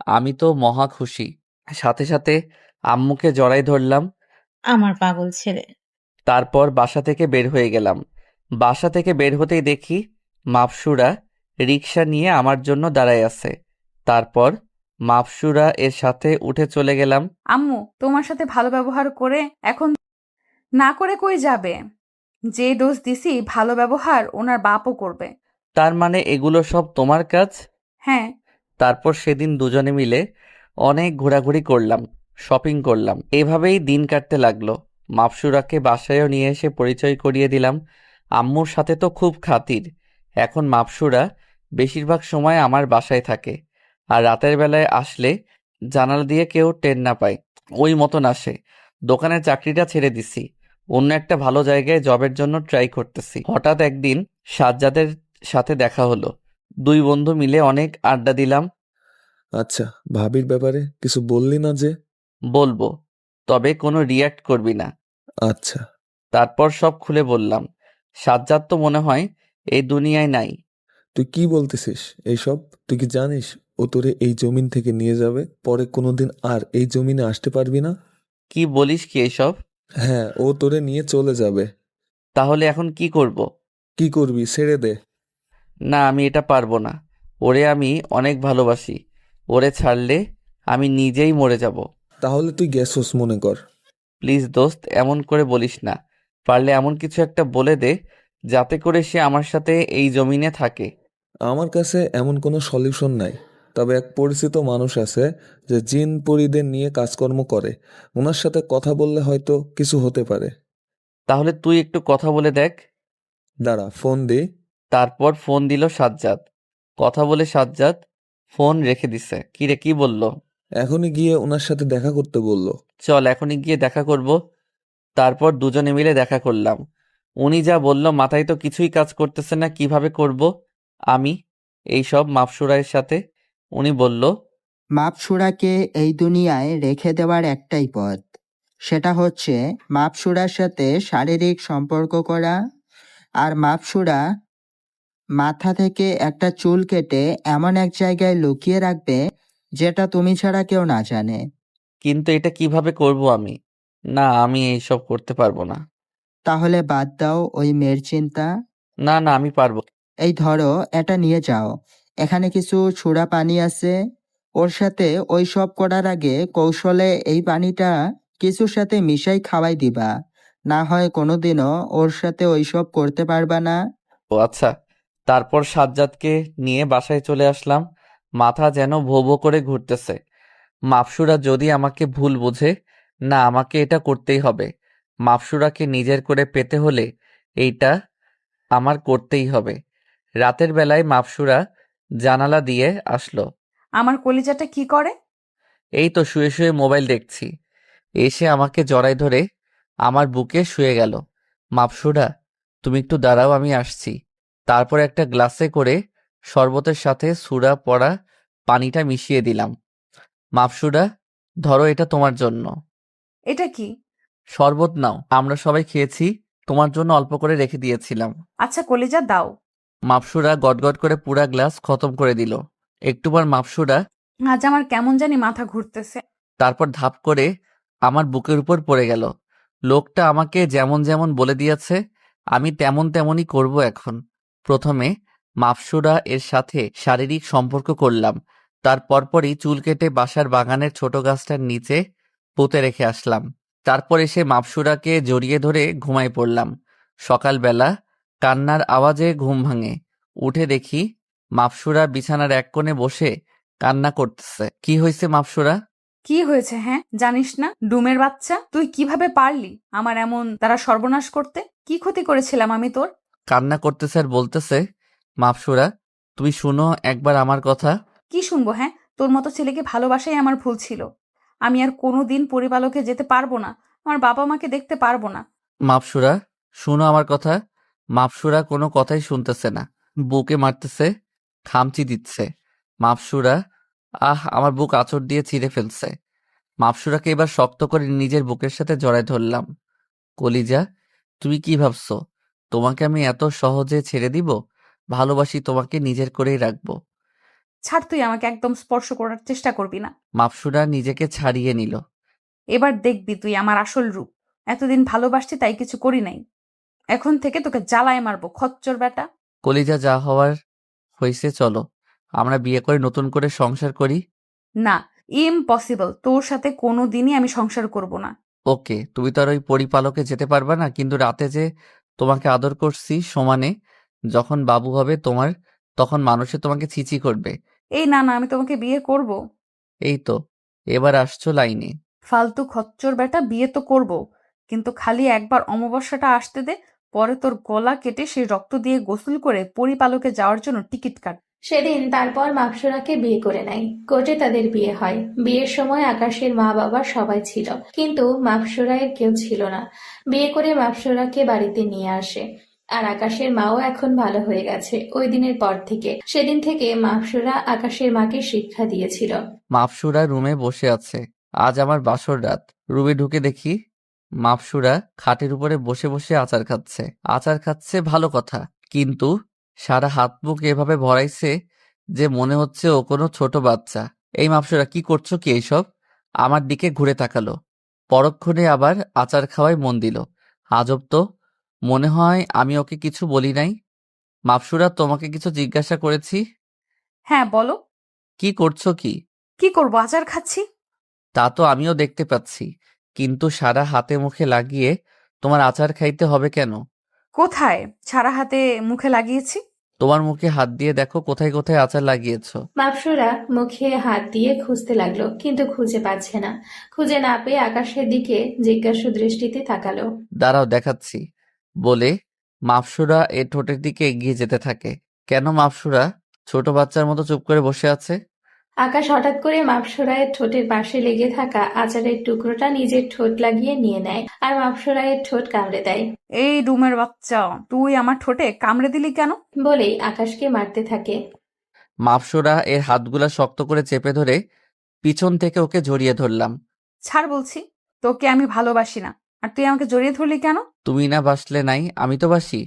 আমি তো মহা খুশি। সাথে সাথে আম্মুকে জড়াই ধরলাম। আমার পাগল ছেলে। তারপর বাসা থেকে বের হয়ে গেলাম। বাসা থেকে বের হতেই দেখি মাপসুরা রিক্সা নিয়ে আমার জন্য দাঁড়ায় আছে। তারপর মাপসুরা এর সাথে উঠে চলে গেলাম। আম্মু তোমার সাথে ভালো ব্যবহার করে এখন না করে কই যাবে? যে ডোজ দিছি ভালো ব্যবহার ওনার বাপও করবে। তার মানে এগুলো সব তোমার কাজ? হ্যাঁ। তারপর সেদিন দুজনে মিলে অনেক ঘোরাঘুরি করলাম, শপিং করলাম। এভাবেই দিন কাটতে লাগলো। মাপসুরাকে বাসায়ও নিয়ে এসে পরিচয় করিয়ে দিলাম। আম্মুর সাথে তো খুব খাতির। এখন মাপসুরা বেশিরভাগ সময় আমার বাসায় থাকে। আর রাতের বেলায় আসলে জানালা দিয়ে কেউ টের না পায়, ওই মতন আসে। দোকানের চাকরিটা ছেড়ে দিছি, অন্য একটা ভালো জায়গায় জবের জন্য ট্রাই করতেছি। হঠাৎ একদিন সাজ্জাদের সাথে দেখা হলো। দুই বন্ধু মিলে অনেক আড্ডা দিলাম। আচ্ছা, ভাবির ব্যাপারে কিছু বললি না যে? বলবো, তবে কোনো রিয়্যাক্ট করবি না। আচ্ছা। তারপর সব খুলে বললাম। সাজ্জাদ তো মনে হয় এই দুনিয়ায় নাই। তুই কি বলতেছিস এইসব? তুই কি জানিস ও তোরে এই জমিন থেকে নিয়ে যাবে, পরে কোনোদিন আর এই জমিনে আসতে পারবি না? কি বলিস কি এইসব? হ্যাঁ, ও তোরে নিয়ে চলে যাবে। তাহলে এখন কি করব? কি করবি? ছেড়ে দে। না, আমি এটা পারবো না। ওরে আমি অনেক ভালোবাসি। ওরে ছাড়লে আমি নিজেই মরে যাব। তাহলে তুই গেছস মনে কর। প্লিজ দোস্ত, এমন করে বলিস না। পারলে এমন কিছু একটা বলে দে যাতে করে সে আমার সাথে এই জমিনে থাকে। আমার কাছে এমন কোনো সলিউশন নাই, তবে এক পরিচিত মানুষ আছে যে জিন পরীদের নিয়ে কাজকর্ম করে। ওনার সাথে কথা বললে হয়তো কিছু হতে পারে। তাহলে তুই একটু কথা বলে দেখ। দাঁড়া, ফোন দে। তারপর ফোন দিল সাজ্জাদ। কথা বলে সাজ্জাদ ফোন রেখে দিছে। কিরে, কি বলল? এখনই গিয়ে ওনার সাথে দেখা করতে বলল। চল এখনই গিয়ে দেখা করব। তারপর দুজনে মিলে দেখা করলাম। উনি যা বলল মাথায় তো কিছুই কাজ করতেছে না, কিভাবে করব আমি এইসব মাপসুরায়ের সাথে? উনি বলল, মাপসুরাকে এই দুনিয়ায় রেখে দেওয়ার একটাই পথ, সেটা হচ্ছে মাপসুরার সাথে শারীরিক সম্পর্ক করা। আর মাপসুরা মাথা থেকে একটা চুল কেটে এমন এক জায়গায় লুকিয়ে রাখবে যেটা তুমি ছাড়া কেউ না জানে। কিন্তু এটা কিভাবে করব আমি? না, আমি এইসব করতে পারবো না। তাহলে বাদ দাও ওই মেয়ের চিন্তা। না না, আমি পারবো। এই ধরো, এটা নিয়ে যাও। এখানে কিছু ছুড়া পানি আছে। ওর সাথে ওই সব করার আগে কৌশলে এই পানিটা কিছুর সাথে মিশাই খাওয়াই দিবা। না হয় কোনোদিনও ওর সাথে ওইসব করতে পারবা না। ও আচ্ছা। তারপর সাজ্জাদকে নিয়ে বাসায় চলে আসলাম। মাথা যেন ভো ভো করে ঘুরতেছে। মাপসুরা যদি আমাকে ভুল বোঝে, না আমাকে এটা করতেই হবে। মাপসুরাকে নিজের করে পেতে হলে এইটা আমার করতেই হবে। রাতের বেলায় মাপসুরা জানালা দিয়ে আসলো। আমার কলিজাটা কি করে? এই তো শুয়ে শুয়ে মোবাইল দেখছি। এসে আমাকে জড়ায় ধরে আমার বুকে শুয়ে গেল। মাপসুরা, তুমি একটু দাঁড়াও, আমি আসছি। তারপর একটা গ্লাসে করে শরবতের সাথে সুরা পড়া পানিটা মিশিয়ে দিলাম। মাপসুরা, ধরো, এটা তোমার জন্য। এটা কি? শরবত নাও, আমরা সবাই খেয়েছি, তোমার জন্য অল্প করে রেখে দিয়েছিলাম। আচ্ছা কলিজা দাও। মাপসুরা গটগট করে পুরা গ্লাস খতম করে দিল। একটু পর মাপসুরা আজ আমার কেমন জানি মাথা ঘুরতেছে। তারপর ধাপ করে আমার বুকের উপর পড়ে গেল। লোকটা আমাকে যেমন যেমন বলে দিয়েছে আমি তেমন তেমনই করব এখন। প্রথমে মাপসুরা এর সাথে শারীরিক সম্পর্ক করলাম। তার পরপরই চুল কেটে বাসার বাগানের ছোট গাছটার নিচে পুঁতে রেখে আসলাম। তারপর এসে মাপসুরাকে জড়িয়ে ধরে ঘুমায় পড়লাম। সকালবেলা কান্নার আওয়াজে ঘুম ভাঙে। উঠে দেখি মাপসুরা বিছানার এক কোণে বসে কান্না করতেছে। কি হয়েছে মাপসুরা? কি হয়েছে? হ্যাঁ, জানিস না? ডুমের বাচ্চা, তুই কিভাবে পারলি আমার এমন তারা সর্বনাশ করতে? কি ক্ষতি করেছিলাম আমি তোর? কান্না করতেছে আর বলতেছে, মাপসুরা, তুমি শুনো একবার আমার কথা। কি শুনবো? হ্যাঁ, তোর মতো ছেলেকে ভালোবাসাই আমার ভুল ছিল। আমি আর কোনোদিন পরিবালকে যেতে পারবো না, আমার বাবা মাকে দেখতে পারবো না। মাপসুরা, শুনো আমার কথা। মাপসুরা কোনো কথাই শুনতেছে না, বুকে মারতেছে, খামচি দিচ্ছে। মাপসুরা, আমার বুক আঁচড় দিয়ে ছিঁড়ে ফেলছে। মাপসুরাকে এবার শক্ত করে নিজের বুকের সাথে জড়ায় ধরলাম। কলিজা, তুমি কি ভাবছো তোমাকে আমি এত সহজে ছেড়ে দিব? ভালোবাসি তোমাকে, নিজের করেই রাখবো। ছাড়, তুই আমাকে একদম স্পর্শ করার চেষ্টা করবি না। মাপসুরা নিজেকে ছাড়িয়ে নিল। এবার দেখবি তুই আমার আসল রূপ। এতদিন ভালোবাসছি তাই কিছু করি নাই, এখন থেকে তোকে জ্বালায় মারবো, খচ্চর বেটা। কলিজা, যা হওয়ার হয়েছে, চলো আমরা বিয়ে করে নতুন করে সংসার করি। না, ইম্পসিবল, তোর সাথে কোনো দিনই আমি সংসার করব না। ওকে, তুমি তো আর ওই পরিপালকে যেতে পারবা না, কিন্তু রাতে যে তোমাকে আদর করছি সমানে, যখন বাবু হবে তোমার, তখন মানুষে তোমাকে ছিছি করবে। এই না না, আমি তোমাকে বিয়ে করব। এই তো এবার আসছো লাইনে। ফালতু খচ্চর বেটা, বিয়ে তো করব, কিন্তু খালি একবার অমাবস্যাটা আসতে দে, পরে তোর গলা কেটে সেই রক্ত দিয়ে গোসল করে পরিপালকে যাওয়ার জন্য টিকিট কাট। সেদিন তারপর মাপসুরাকে বিয়ে করে নেয়। কোর্টে তাদের বিয়ে হয়। বিয়ের সময় আকাশের মা বাবা সবাই ছিল, কিন্তু মাপসুরায়ের কেউ ছিল না। বিয়ে করে মাপসুরাকে বাড়িতে নিয়ে আসে। আর আকাশের মাও এখন ভালো হয়ে গেছে ওই দিনের পর থেকে। সেদিন থেকে মাপসুরা আকাশের মাকে শিক্ষা দিয়েছিল। মাপসুরা রুমে বসে আছে। আজ আমার বাসর রাত। রুমে ঢুকে দেখি মাপসুরা খাটের উপরে বসে বসে আচার খাচ্ছে। আচার খাচ্ছে ভালো কথা, কিন্তু সারা হাত মুখ এভাবে ভরাইছে যে মনে হচ্ছে ও কোনো ছোট বাচ্চা। এই মাপসুরা, কি করছো কি এইসব? আমার দিকে ঘুরে তাকালো। পরক্ষণে আবার আচার খাওয়ায় মন দিল। আজব তো, মনে হয় আমি ওকে কিছু বলি নাই। মাপসুরা, তোমাকে কিছু জিজ্ঞাসা করেছি? হ্যাঁ বলো। কি করছো কি? কি করবো, আচার খাচ্ছি। তা তো আমিও দেখতে পাচ্ছি, কিন্তু সারা হাতে মুখে লাগিয়ে তোমার আচার খাইতে হবে কেন? কোথায় সারা হাতে মুখে লাগিয়েছি? তোমার মুখে হাত দিয়ে দেখো কোথায় কোথায় আচার লাগিয়েছো। মাপসুরা মুখে হাত দিয়ে খুঁজতে লাগলো, কিন্তু খুঁজে পাচ্ছে না। খুঁজে না পেয়ে আকাশের দিকে জিজ্ঞাসু দৃষ্টিতে তাকালো। দাঁড়াও দেখাচ্ছি বলে মাপসুরা এ ঠোঁটের দিকে এগিয়ে যেতে থাকে। কেন মাপসুরা ছোট বাচ্চার মতো চুপ করে বসে আছে? আকাশ হঠাৎ করে মাপসুরায়ের ঠোঁটের পাশে লেগে থাকা আচারের টুকরোটা নিজের ঠোঁট লাগিয়ে নিয়ে নেয় আর মাপসুরায়ের ঠোঁট কামড়ে দেয়। এই ডুমের বাচ্চা, তুই আমার ঠোঁটে কামড়ে দিলি কেন? বলেই আকাশকে মারতে থাকে। মাপসুরা এর হাতগুলা শক্ত করে চেপে ধরে পিছন থেকে ওকে জড়িয়ে ধরলাম। ছাড় বলছি, তোকে আমি ভালোবাসি না, আর তুই আমাকে জড়িয়ে ধরলি কেন? তুমি না বাসলে নাই, আমি তো বাসি,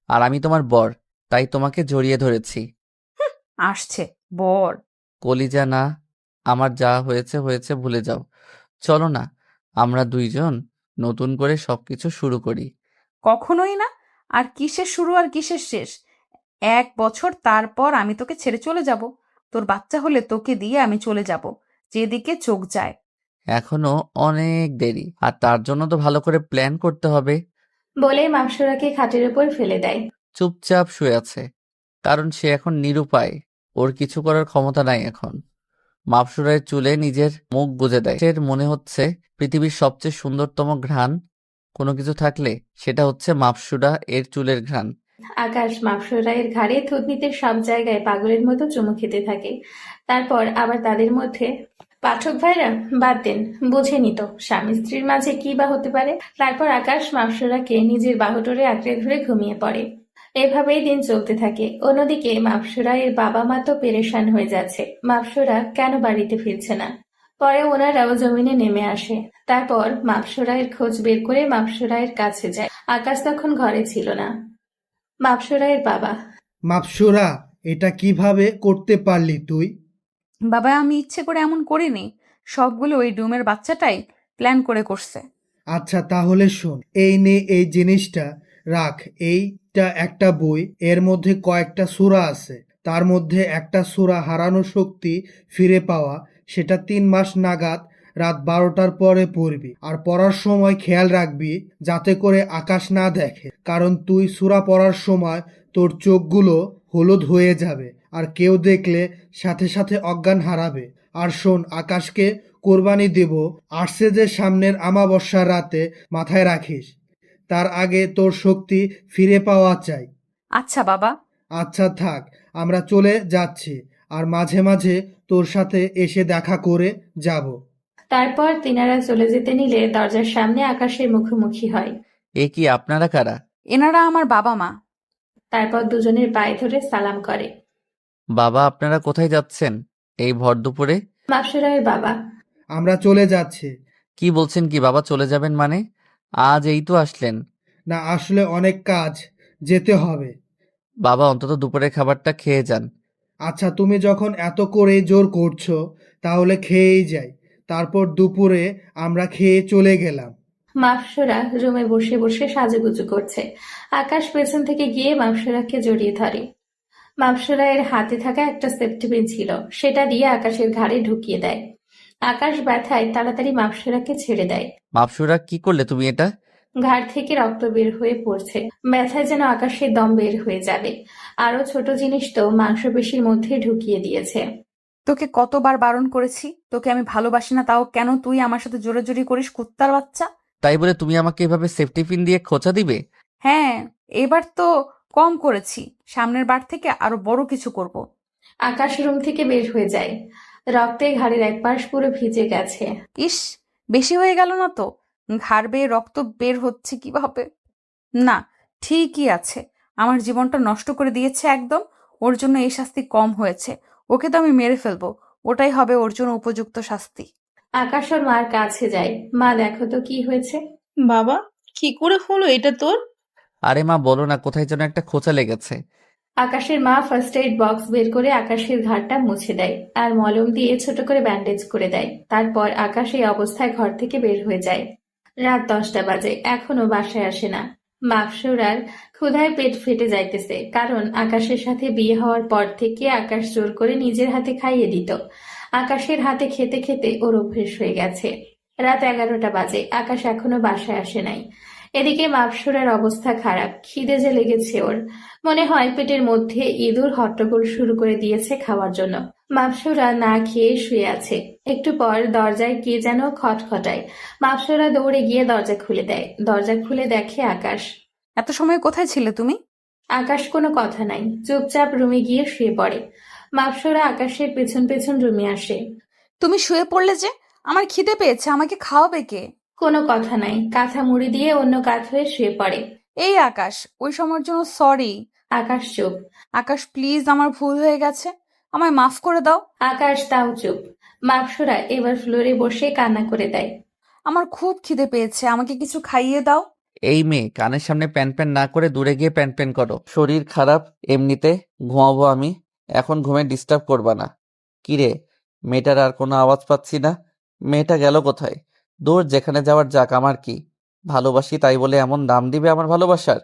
আর আমি তোমার বর, তাই তোমাকে জড়িয়ে ধরেছি। আসছে বর। কলিজা, না, আমার যা হয়েছে হয়েছে, ভুলে যাও। চলো না, আমরা দুইজন নতুন করে সবকিছু শুরু করি। কখনোই না। আর কিসের শুরু আর কিসের শেষ? 1 বছর তারপর আমি তোকে ছেড়ে চলে যাব। তোর বাচ্চা হলে তোকে দিয়ে আমি চলে যাব যেদিকে চোখ যায়। এখনো অনেক দেরি, আর তার জন্য তো ভালো করে প্ল্যান করতে হবে। বলে মাপসুরাকে খাটের উপর ফেলে দেয়। চুপচাপ শুয়ে আছে, কারণ সে এখন নিরুপায়। ওর কিছু করার ক্ষমতা নাই এখন। মাপসুরার চুলে নিজের মুখ গুজে দেয়। এর মনে হচ্ছে পৃথিবীর সবচেয়ে সুন্দরতম ঘ্রাণ কোনো কিছু থাকলে সেটা হচ্ছে মাপসুরা এর চুলের ঘ্রাণ। আকাশ মাপসুরায়ের ঘাড়ে থুতনিতে সব জায়গায় পাগলের মতো চুমু খেতে থাকে। তারপর আবার তাদের মধ্যে, পাঠক ভাইরা বাদ দেন, বুঝেনি তো স্বামী স্ত্রীর মাঝে কি বা হতে পারে। তারপর আকাশ মাপসুরাকে নিজের বাহুডোরে আঁকড়ে ধরে ঘুমিয়ে পড়ে। এভাবেই দিন চলতে থাকে। অন্যদিকে মাপসুরায়ের বাবা মা তো পেরেশান হয়ে যাচ্ছে, মাপসুরা কেন বাড়িতে ফিরছে না। পরে ওনারাও জমিনে নেমে আসে। তারপর মাপসুরায়ের খোঁজ বের করে মাপসুরায়ের কাছে যায়। আকাশ তখন ঘরে ছিল না। মাপসুরায়ের বাবা, মাপসুরা, এটা কিভাবে করতে পারলি তুই? বাবা, আমি ইচ্ছে করে এমন করিনি। সবগুলো ওই ডুমের বাচ্চাটাই প্ল্যান করে করছে। আচ্ছা তাহলে শোন, এই নে এই জিনিসটা রাখ। এইটা একটা বই, এর মধ্যে কয়েকটা সূরা আছে। তার মধ্যে একটা সূরা হারানো শক্তি ফিরে পাওয়া, সেটা 3 মাস নাগাদ রাত 12টার পরে পড়বি। আর পড়ার সময় খেয়াল রাখবি যাতে করে আকাশ না দেখে, কারণ তুই সূরা পড়ার সময় তোর চোখগুলো হলুদ হয়ে যাবে, আর কেউ দেখলে সাথে সাথে অজ্ঞান হারাবে। আর শোন, আকাশকে কোরবানি দেব আসছে যে সামনের আমাবস্যার রাতে, মাথায় রাখিস। তার আগে তোর শক্তি ফিরে পাওয়া চাই। আচ্ছা বাবা। আচ্ছা থাক, আমরা চলে যাচ্ছি, আর মাঝে মাঝে তোর সাথে এসে দেখা করে যাব। তারপর তিনারা চলে যেতে নিলে দরজার সামনে আকাশের মুখোমুখি হয়। এ কি, আপনারা কারা? এনারা আমার বাবা মা। তারপর দুজনের পায়ে ধরে সালাম করে। বাবা, আপনারা কোথায় যাচ্ছেন এই ভর দুপুরে? মাপসুরায়ের বাবা, আমরা চলে যাচ্ছি। কি বলছেন কি বাবা, চলে যাবেন মানে? আজ এই তো আসলেন। না, আসলে অনেক কাজ, যেতে হবে। বাবা, অন্তত দুপুরের খাবারটা খেয়ে যান। আচ্ছা, তুমি যখন এত করে জোর করছো তাহলে খেয়েই যাই। তারপর দুপুরে আমরা খেয়ে চলে গেলাম। মাপসুরা রুমে বসে বসে সাজুগুজু করছে। আকাশ পেছন থেকে গিয়ে মাপসুরাকে জড়িয়ে ধরে। মাপসুরায়ের হাতে থাকা একটা সেফটি পিন ছিল, সেটা দিয়ে আকাশের ঘাড়ে ঢুকিয়ে দেয়। আকাশ ব্যথায় তাড়াতাড়ি মাপসুরাকে ছেড়ে দেয়। মাপসুরা, কি করলে তুমি এটা? ঘাড় থেকে রক্ত বের হয়ে পড়ছে। ব্যথায় যেন আকাশের দম বের হয়ে যাবে। আরো ছোট জিনিস তো মাংসপেশির মধ্যে ঢুকিয়ে দিয়েছে। তোকে কতবার বারণ করেছি, তোকে আমি ভালোবাসি না, তাও কেন তুই আমার সাথে জোরাজুরি করিস, কুত্তার বাচ্চা? তাই বলে তুমি আমাকে এভাবে সেফটি পিন দিয়ে খোঁচা দিবে? হ্যাঁ, এবার তো কম করেছি, সামনের বার থেকে আরো বড় কিছু করব। আকাশ রুম থেকে বের হয়ে যায়। রক্তে ঘাড়ের এক পাশ পুরো ভিজে গেছে। ইস, বেশি হয়ে গেল না তো? ঘাড় বেয়ে রক্ত বের হচ্ছে কিভাবে? না, ঠিকই আছে। আমার জীবনটা নষ্ট করে দিয়েছে একদম। ওর জন্য এই শাস্তি কম হয়েছে। ওকে তো আমি মেরে ফেলবো, ওটাই হবে ওর জন্য উপযুক্ত শাস্তি। আকাশ ওর মার কাছে যায়। মা, দেখো তো কি হয়েছে। বাবা, কি করে হলো এটা তোর? আরে মা, বলো না, কোথায় যেন একটা খোঁচা লেগেছে। আকাশের মা ফার্স্ট এইড বক্স বের করে আকাশের ঘাড়টা মুছে দেয় আর মলম দিয়ে ছোট করে ব্যান্ডেজ করে দেয়। তারপর আকাশ এই অবস্থায় ঘর থেকে বের হয়ে যায়। রাত 10টা বাজে, এখনো বাসায় আসে না। মাপসুরার ক্ষুধায় পেট ফেটে যাইতেছে, কারণ আকাশের সাথে বিয়ে হওয়ার পর থেকে আকাশ জোর করে নিজের হাতে খাইয়ে দিত। আকাশের হাতে খেতে খেতে ওর অভ্যেস হয়ে গেছে। রাত 11টা বাজে, আকাশ এখনো বাসায় আসে নাই। এদিকে মাপসুরার অবস্থা খারাপ, খিদে যে লেগেছে ওর। মনে হয় পেটের মধ্যে ইঁদুর হট্টগোল শুরু করে দিয়েছে খাওয়ার জন্য। মাপসুরা না খেয়ে শুয়ে আছে। একটু পর দরজায় কে যেন খটখটায়। মাপসুরা দৌড়ে গিয়ে দরজা খুলে দেয়। দরজা খুলে দেখে আকাশ। এত সময় কোথায় ছিলে তুমি? আকাশ কোনো কথা নাই, চুপচাপ রুমে গিয়ে শুয়ে পড়ে। মাপসুরা আকাশের পেছন পেছন রুমে আসে। তুমি শুয়ে পড়লে যে? আমার খিদে পেয়েছে, আমাকে খাওয়াবে কে? কোনো কথা নাই, কাঁথা মুড়ি দিয়ে অন্য কাত হয়ে শুয়ে পড়ে। এই আকাশ, ওই সময়ের জন্য সরি। আকাশ চুপ। আকাশ প্লিজ, আমার ভুল হয়ে গেছে, আমায় মাফ করে দাও। আকাশ তাও চুপ। মাপসুরা এবার ফ্লোরে বসে কান্না করে দেয়। আমার খুব খিদে পেয়েছে, আমাকে কিছু খাইয়ে দাও। এই মেয়ে, কানের সামনে প্যান প্যান না করে দূরে গিয়ে প্যান প্যান করো। শরীর খারাপ, এমনিতে ঘুমাবো আমি, এখন ঘুমে ডিস্টার্ব করবা না। কিরে, মেয়েটার আর কোনো আওয়াজ পাচ্ছি না। মেয়েটা গেল কোথায়? দূর, যেখানে যাওয়ার যাক, আমার কি। ভালোবাসি তাই বলে এমন দাম দিবে আমার ভালোবাসার?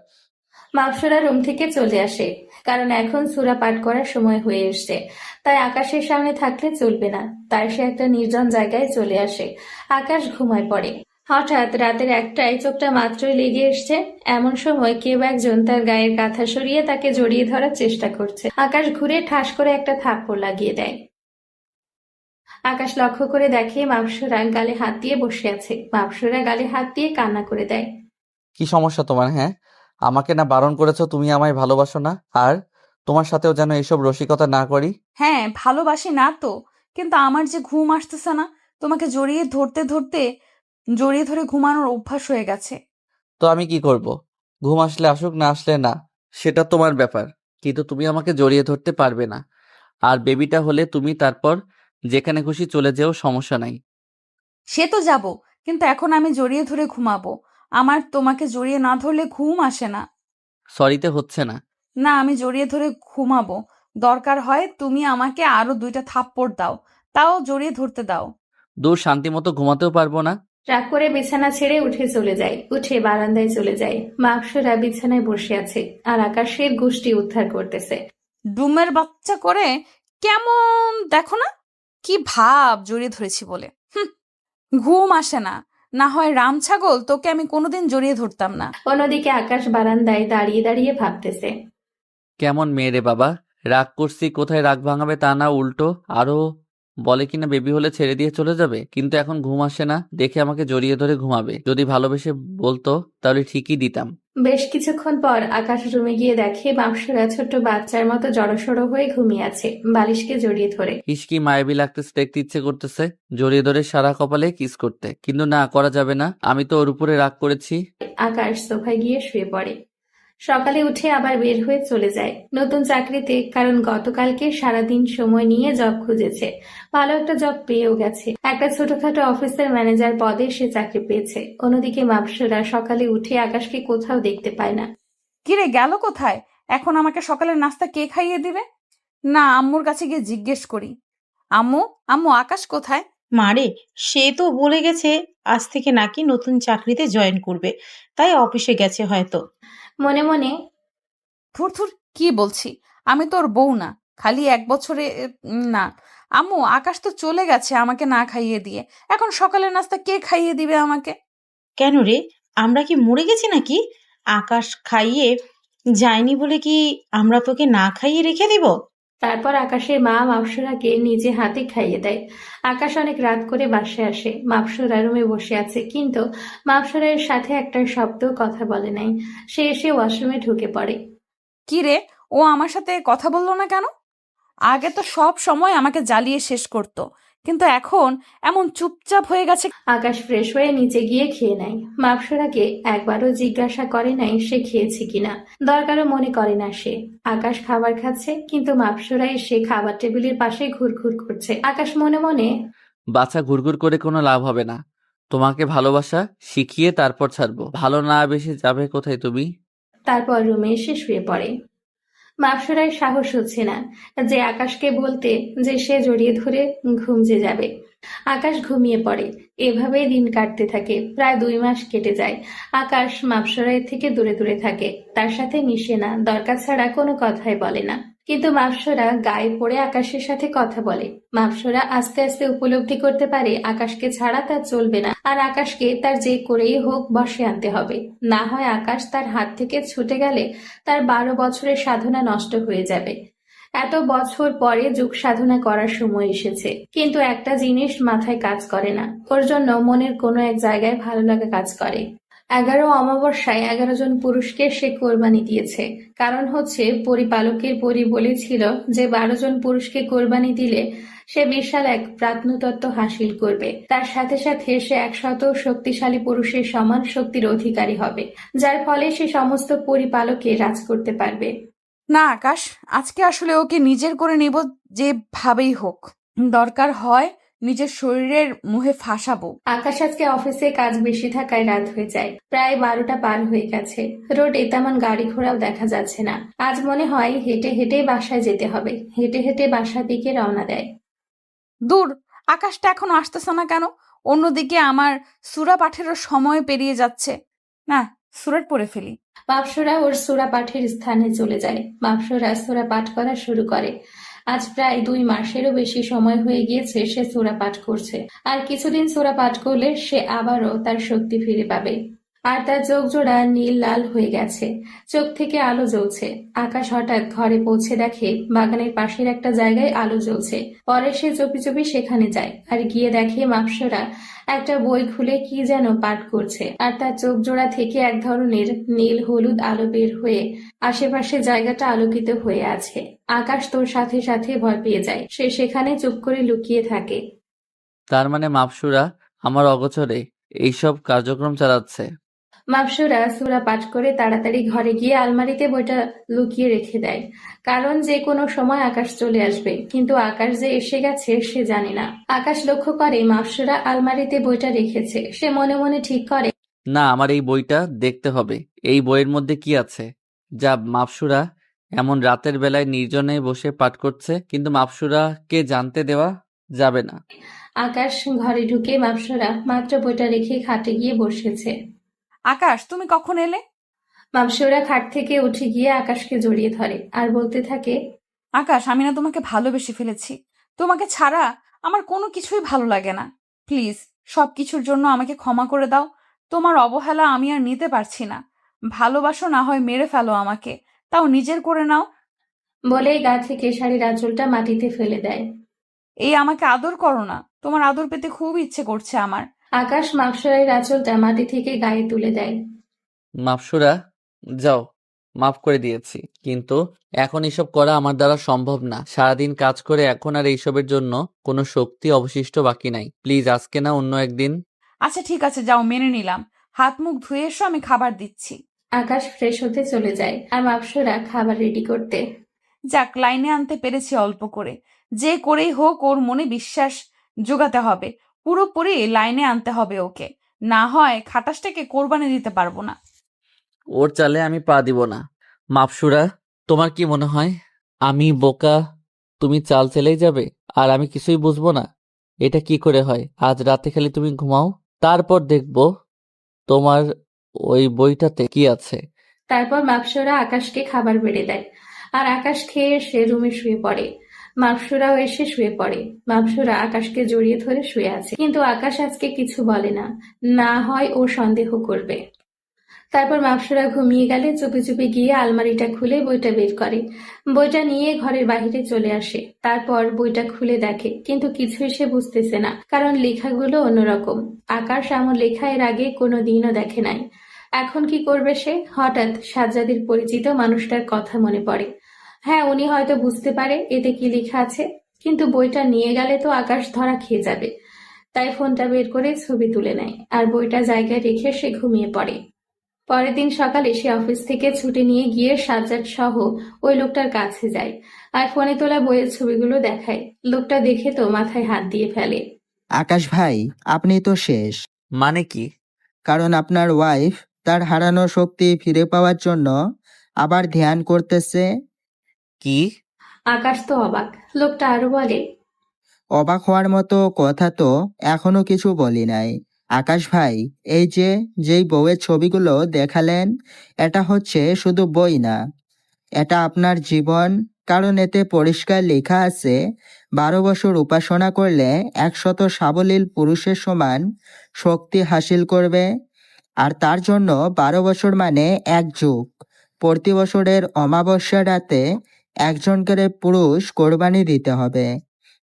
মাপসুরা রুম থেকে চলে আসে, কারণ এখন সূরা পাঠ করার সময় হয়ে এসছে। তাই আকাশের সামনে থাকলে চলবে না। তাই সে একটা নির্জন জায়গায় চলে আসে। আকাশ ঘুমায় পড়ে। হঠাৎ রাতের একটায় চোখটা মাত্রই লেগে এসছে। এমন সময় কেউ একজন তার গায়ের কাঁথা সরিয়ে তাকে জড়িয়ে ধরার চেষ্টা করছে। আকাশ ঘুরে ঠাস করে একটা থাপ্পড় লাগিয়ে দেয়। আকাশ লক্ষ্য করে দেখে মাপসরা গালে হাত দিয়ে বসে আছে। মাপসরা গালে হাত দিয়ে কান্না করে দেয়। কি সমস্যা তোমার? হ্যাঁ, আমাকে না বারণ করেছো তুমি আমায় ভালোবাসো না? আর তোমার সাথেও যেন এসব রসিকতা না করি। হ্যাঁ, ভালোবাসি না তো, কিন্তু আমার যে ঘুম আসতেছে না। তোমাকে জড়িয়ে ধরে ঘুমানোর অভ্যাস হয়ে গেছে। তো আমি কি করব? ঘুম আসলে আসুক, না আসলে না, সেটা তোমার ব্যাপার। কিন্তু তুমি আমাকে জড়িয়ে ধরতে পারবে না। আর বেবিটা হলে তুমি তারপর যেখানে খুশি চলে যেও, সমস্যা নাই। সে তো যাব, কিন্তু এখন আমি জড়িয়ে ধরে ঘুমাবো। আমার তোমাকে জড়িয়ে না ধরলে ঘুম আসে না। সরিতে হচ্ছে না। না, আমি জড়িয়ে ধরে ঘুমাবো। দরকার হয় তুমি আমাকে আরো 2টা থাপ্পড় দাও, তাও জড়িয়ে ধরতে দাও। দূর, শান্তি মতো ঘুমাতেও পারবো না। রাগ করে বিছানা ছেড়ে উঠে চলে যায়। উঠে বারান্দায় চলে যায়। মাপসরা বিছানায় বসে আছে আর আকাশের গোষ্ঠী উদ্ধার করতেছে। ডুমের বাচ্চা করে কেমন দেখো না, কি ভাব জড়িয়ে ধরেছি বলে। ঘুম আসে না। না হয় রাম ছাগল, তোকে আমি কোনোদিন জড়িয়ে ধরতাম না। অন্যদিকে আকাশ বারান্দায় দাঁড়িয়ে দাঁড়িয়ে ভাবতেছে। কেমন মেয়ে রে বাবা! রাগ করছি, কোথায় রাগ ভাঙাবে তা না, উল্টো আরো বলে কিনা বেবি হলে ছেড়ে দিয়ে চলে যাবে। কিন্তু এখন ঘুম আসে না দেখে আমাকে জড়িয়ে ধরে ঘুমাবে। যদি ভালোবেসে বলতো তাহলে ঠিকই দিতাম। বেশ কিছুক্ষণ পর আকাশ রুমে গিয়ে দেখে মাপসরা ছোট্ট বাচ্চার মতো জড়সড় হয়ে ঘুমিয়ে আছে, বালিশকে জড়িয়ে ধরে। হিসকি মায়াবী লাগতেছে, দেখতে ইচ্ছে করতেছে জড়িয়ে ধরে সারা কপালে কিস করতে, কিন্তু না, করা যাবে না। আমি তো ওর উপরে রাগ করেছি। আকাশ সোফায় গিয়ে শুয়ে পড়ে। সকালে উঠে আবার বের হয়ে চলে যায় নতুন চাকরিতে, কারণ গতকালকে সারাদিন সময় নিয়ে জব খুঁজেছে। ভালো একটা জব পেয়েও গেছে। একটা ছোটখাটো অফিসের ম্যানেজার পদে সে চাকরি পেয়েছে। অন্যদিকে মাপসরা সকালে উঠে আকাশকে কোথাও দেখতে পায় না। কিরে, গেল কোথায়? এখন আমাকে সকালের নাস্তা কে খাইয়ে দিবে? না, আম্মুর কাছে গিয়ে জিজ্ঞেস করি। আম্মু, আম্মু, আকাশ কোথায়? মারে, সে তো বলে গেছে আজ থেকে নাকি নতুন চাকরিতে জয়েন করবে, তাই অফিসে গেছে হয়তো। মনে মনে থুর থুর, কি বলছি? আমি তোর বউ না, খালি 1 বছরে না। আম্মু, আকাশ তো চলে গেছে আমাকে না খাইয়ে দিয়ে। এখন সকালের নাস্তা কে খাইয়ে দিবে আমাকে? কেন রে, আমরা কি মরে গেছি নাকি? আকাশ খাইয়ে যায়নি বলে কি আমরা তোকে না খাইয়ে রেখে দিব? তারপর আকাশের মা মাপসরাকে নিজে হাতে খাইয়ে দেয়। আকাশ অনেক রাত করে বাসায় আসে। মাপসরা রুমে বসে আছে, কিন্তু মাপসরার সাথে একটা শব্দও কথা বলে নাই। সে এসে ওয়াশরুমে ঢুকে পড়ে। কি রে, ও আমার সাথে কথা বললো না কেন? আগে তো সব সময় আমাকে জ্বালিয়ে শেষ করতো, কিন্তু এখন এমন চুপচাপ হয়ে গেছে। আকাশ ফ্রেশ হয়ে নিচে গিয়ে খেয়ে নেয়। মাপসরাকে একবারও জিজ্ঞাসা করে নাই সে খেয়েছে কিনা, দরকারও মনে করে না সে। আকাশ খাবার খাচ্ছে, কিন্তু মাপসরা এসে খাবার টেবিলের পাশে ঘুরঘুর করছে। আকাশ মনে মনে বাচ্চা ঘুরঘুর করে কোনো লাভ হবে না। তোমাকে ভালোবাসা শিখিয়ে তারপর ছাড়বো। ভালো না বেশি যাবে কোথায় তুমি? তারপর রুমে এসে শুয়ে পড়ে। মাপসরার সাহস হচ্ছে না যে আকাশকে বলতে যে সে জড়িয়ে ধরে ঘুম যে যাবে। আকাশ ঘুমিয়ে পড়ে। এভাবেই দিন কাটতে থাকে। প্রায় 2 মাস কেটে যায়। আকাশ মাপসরার থেকে দূরে দূরে থাকে, তার সাথে মিশে না, দরকার ছাড়া কোনো কথাই বলে না। কিন্তু মাপসরা গায়ে পড়ে আকাশের সাথে কথা বলে। মাপসরা আস্তে আস্তে উপলব্ধি করতে পারে আকাশকে ছাড়া তার চলবে না, আর আকাশকে তার যে করেই হোক বশে আনতে হবে। না হয় আকাশ তার হাত থেকে ছুটে গেলে তার 12 বছরের সাধনা নষ্ট হয়ে যাবে। এত বছর পরে যুগ সাধনা করার সময় এসেছে, কিন্তু একটা জিনিস মাথায় কাজ করে না। ওর জন্য মনের কোনো এক জায়গায় ভালো লাগা কাজ করে। 11 অমাবস্যায় 11 জন পুরুষকে সে কোরবানি দিয়েছে। কারণ হচ্ছে পরিপালকের পরি বলেছিল যে 12 জন পুরুষকে কোরবানি দিলে সে বিশাল এক প্রাত্নতত্ত্ব হাসিল করবে। তার সাথে সাথে সে 100 শক্তিশালী পুরুষের সমান শক্তির অধিকারী হবে, যার ফলে সে সমস্ত পরিপালকে রাজ করতে পারবে। না আকাশ, আজকে আসলে ওকে নিজের করে নেব, যেভাবেই হোক। দরকার হয় নিজের শরীরের মুহে ফাঁসাবো। আকাশ আজকে অফিসে কাজ বেশি থাকায় রাত হয়ে যায়। প্রায় 12টা পার হয়ে গেছে। রোডে তেমন গাড়ি ঘোড়াও দেখা যাচ্ছে না। আজ মনে হয় হেঁটে হেঁটে বাসায় যেতে হবে। হেঁটে হেঁটে বাসার দিকে রওনা দেয়। দূর, আকাশটা এখনো আসতেছে না কেন? অন্যদিকে আমার সূরা পাঠেরও সময় পেরিয়ে যাচ্ছে। না, সূরাট পড়ে ফেলি। মাপসরা ওর সূরা পাঠের স্থানে চলে যায়। মাপসরা সূরা পাঠ করা শুরু করে। আজ প্রায় 2 মাসেরও বেশি সময় হয়ে গিয়েছে সে সূরা পাঠ করছে। আর কিছুদিন সূরা পাঠ করলে সে আবারও তার শক্তি ফিরে পাবে। আর তার চোখ জোড়া নীল লাল হয়ে গেছে, চোখ থেকে আলো জ্বলছে। আকাশ হঠাৎ ঘরে পৌঁছে দেখে বাগানের পাশের একটা জায়গায় আলো জ্বলছে। পরে সে চুপি চুপি সেখানে যায় আর গিয়ে দেখে মাপসরা একটা বই খুলে কি যেন পাঠ করছে। আর তার চোখ জোড়া থেকে এক ধরনের নীল হলুদ আলো বের হয়ে আশেপাশে জায়গাটা আলোকিত হয়ে আছে। আকাশ তোর সাথে সাথে ভয় পেয়ে যায়, সে সেখানে চুপ করে লুকিয়ে থাকে। তার মানে মাপসুরা আমার অগোচরে এইসব কার্যক্রম চালাচ্ছে। মাপসুরা সূরা পাঠ করে তাড়াতাড়ি ঘরে গিয়ে আলমারিতে বইটা লুকিয়ে রেখে দেয়, কারণ যে কোনো সময় আকাশ চলে আসবে। কিন্তু আকাশ যে এসে গেছে সে জানে না। আকাশ লক্ষ্য করে মাপসুরা আলমারিতে বইটা রেখেছে। সে মনে মনে ঠিক করে, না, আমার এই বইটা দেখতে হবে। এই বইয়ের মধ্যে কি আছে যা মাপসুরা এমন রাতের বেলায় নির্জনে বসে পাঠ করছে? কিন্তু মাপসুরাকে জানতে দেওয়া যাবে না। আকাশ ঘরে ঢুকে মাপসুরা মাত্র বইটা রেখে খাটে গিয়ে বসেছে। আকাশ, তুমি কখন এলে? মাপসুরা খাট থেকে উঠে গিয়ে আকাশকে জড়িয়ে ধরে আর বলতে থাকে, আকাশ, আমি না তোমাকে ভালোবেসে ফেলেছি। তোমাকে ছাড়া আমার কোনো কিছুই ভালো লাগে না। প্লিজ, সবকিছুর জন্য আমাকে ক্ষমা করে দাও। তোমার অবহেলা আমি আর নিতে পারছি না। ভালোবাসো না হয় মেরে ফেলো আমাকে, তাও নিজের করে নাও। বলেই গা থেকে শাড়ির আঁচলটা মাটিতে ফেলে দেয়। এই আমাকে আদর করো না, তোমার আদর পেতে খুব ইচ্ছে করছে আমার। আকাশ মাপসরাইয়ের আঁচলটা মাটি থেকে গায়ে তুলে দেয়। মাপসুরা, যাও, মাফ করে দিয়েছি, কিন্তু এখন এসব করা আমার দ্বারা সম্ভব না। সারাদিন কাজ করে এখন আর এইসবের জন্য কোনো শক্তি অবশিষ্ট বাকি নাই। প্লিজ, আজকে না অন্য একদিন। আচ্ছা ঠিক আছে, যাও, মেনে নিলাম। হাত মুখ ধুয়ে এসো, আমি খাবার দিচ্ছি। আকাশ ফ্রেশ হতে চলে যায় আর মাপসরা খাবার রেডি করতে। যাক, লাইনে আনতে পেরেছি অল্প করে। যে করেই হোক ওর মনে বিশ্বাস জোগাতে হবে, পুরোপুরি লাইনে আনতে হবে ওকে। না হয় খাটাসটাকে কোরবানি দিতে পারবো না। ওর চালে আমি পা দিব না। মাপসুরা, তোমার কি মনে হয় আমি বোকা? তুমি চাল চালেই যাবে আর আমি কিছুই বুঝবো না? এটা কি করে হয়? আজ রাতে খালি তুমি ঘুমাও, তারপর দেখবো তোমার ওই বইটাতে কি আছে। তারপর মাপসরা আকাশকে খাবার বেড়ে দেয় আর আকাশ খেয়ে এসে রুমে শুয়ে পড়ে। মাপসুরাও এসে শুয়ে পড়ে। মাপসুরা আকাশকে জড়িয়ে ধরে শুয়ে আছে, কিন্তু আকাশ আজকে কিছু বলে না, না হয় ও সন্দেহ করবে। তারপর মাপসুরা ঘুমিয়ে গেলে চুপি চুপি গিয়ে আলমারিটা খুলে বইটা বের করে। বইটা নিয়ে ঘরের বাহিরে চলে আসে। তারপর বইটা খুলে দেখে, কিন্তু কিছুই সে বুঝতেছে না, কারণ লেখাগুলো অন্যরকম। আকাশ এমন লেখা এর আগে কোনোদিনও দেখে নাই। এখন কি করবে সে? হঠাৎ সাজ্জাদের পরিচিত মানুষটার কথা মনে পড়ে। হ্যাঁ, উনি হয়তো বুঝতে পারে এতে কি লেখা আছে, কিন্তু বইটা নিয়ে গেলে তো আকাশ ধরা খেয়ে যাবে। তাই ফোনটা বের করে ছবি তুলে নেয় আর বইটা জায়গায় রেখে সে ঘুমিয়ে পড়ে। পরের দিন সকালে সে অফিস থেকে ছুটি নিয়ে গিয়ে সাজ্জাদ সহ ওই লোকটার কাছে যায় আর ফোনে তোলা বইয়ের ছবিগুলো দেখায়। লোকটা দেখে তো মাথায় হাত দিয়ে ফেলে। আকাশ ভাই, আপনি তো শেষ। মানে কি? কারণ আপনার ওয়াইফ তার হারানো শক্তি ফিরে পাওয়ার জন্য আবার ধ্যান করতেছে। কি? আকাশ তো অবাক। লোকটা আরো বলে, অবাক হওয়ার মতো কথা তো এখনো কিছু বলি নাই। আকাশ ভাই, এই যে যেই বউয়ের ছবিগুলো দেখালেন, এটা হচ্ছে শুধু বই না, এটা আপনার জীবন। কারণ এতে পরিষ্কার লেখা আছে 12 বছর উপাসনা করলে 100 সাবলীল পুরুষের সমান শক্তি হাসিল করবে। আর তার জন্য 12 বছর মানে 1 যুগ। প্রতি বছরের অমাবস্যা রাতে একজন করে পুরুষ কোরবানি দিতে হবে,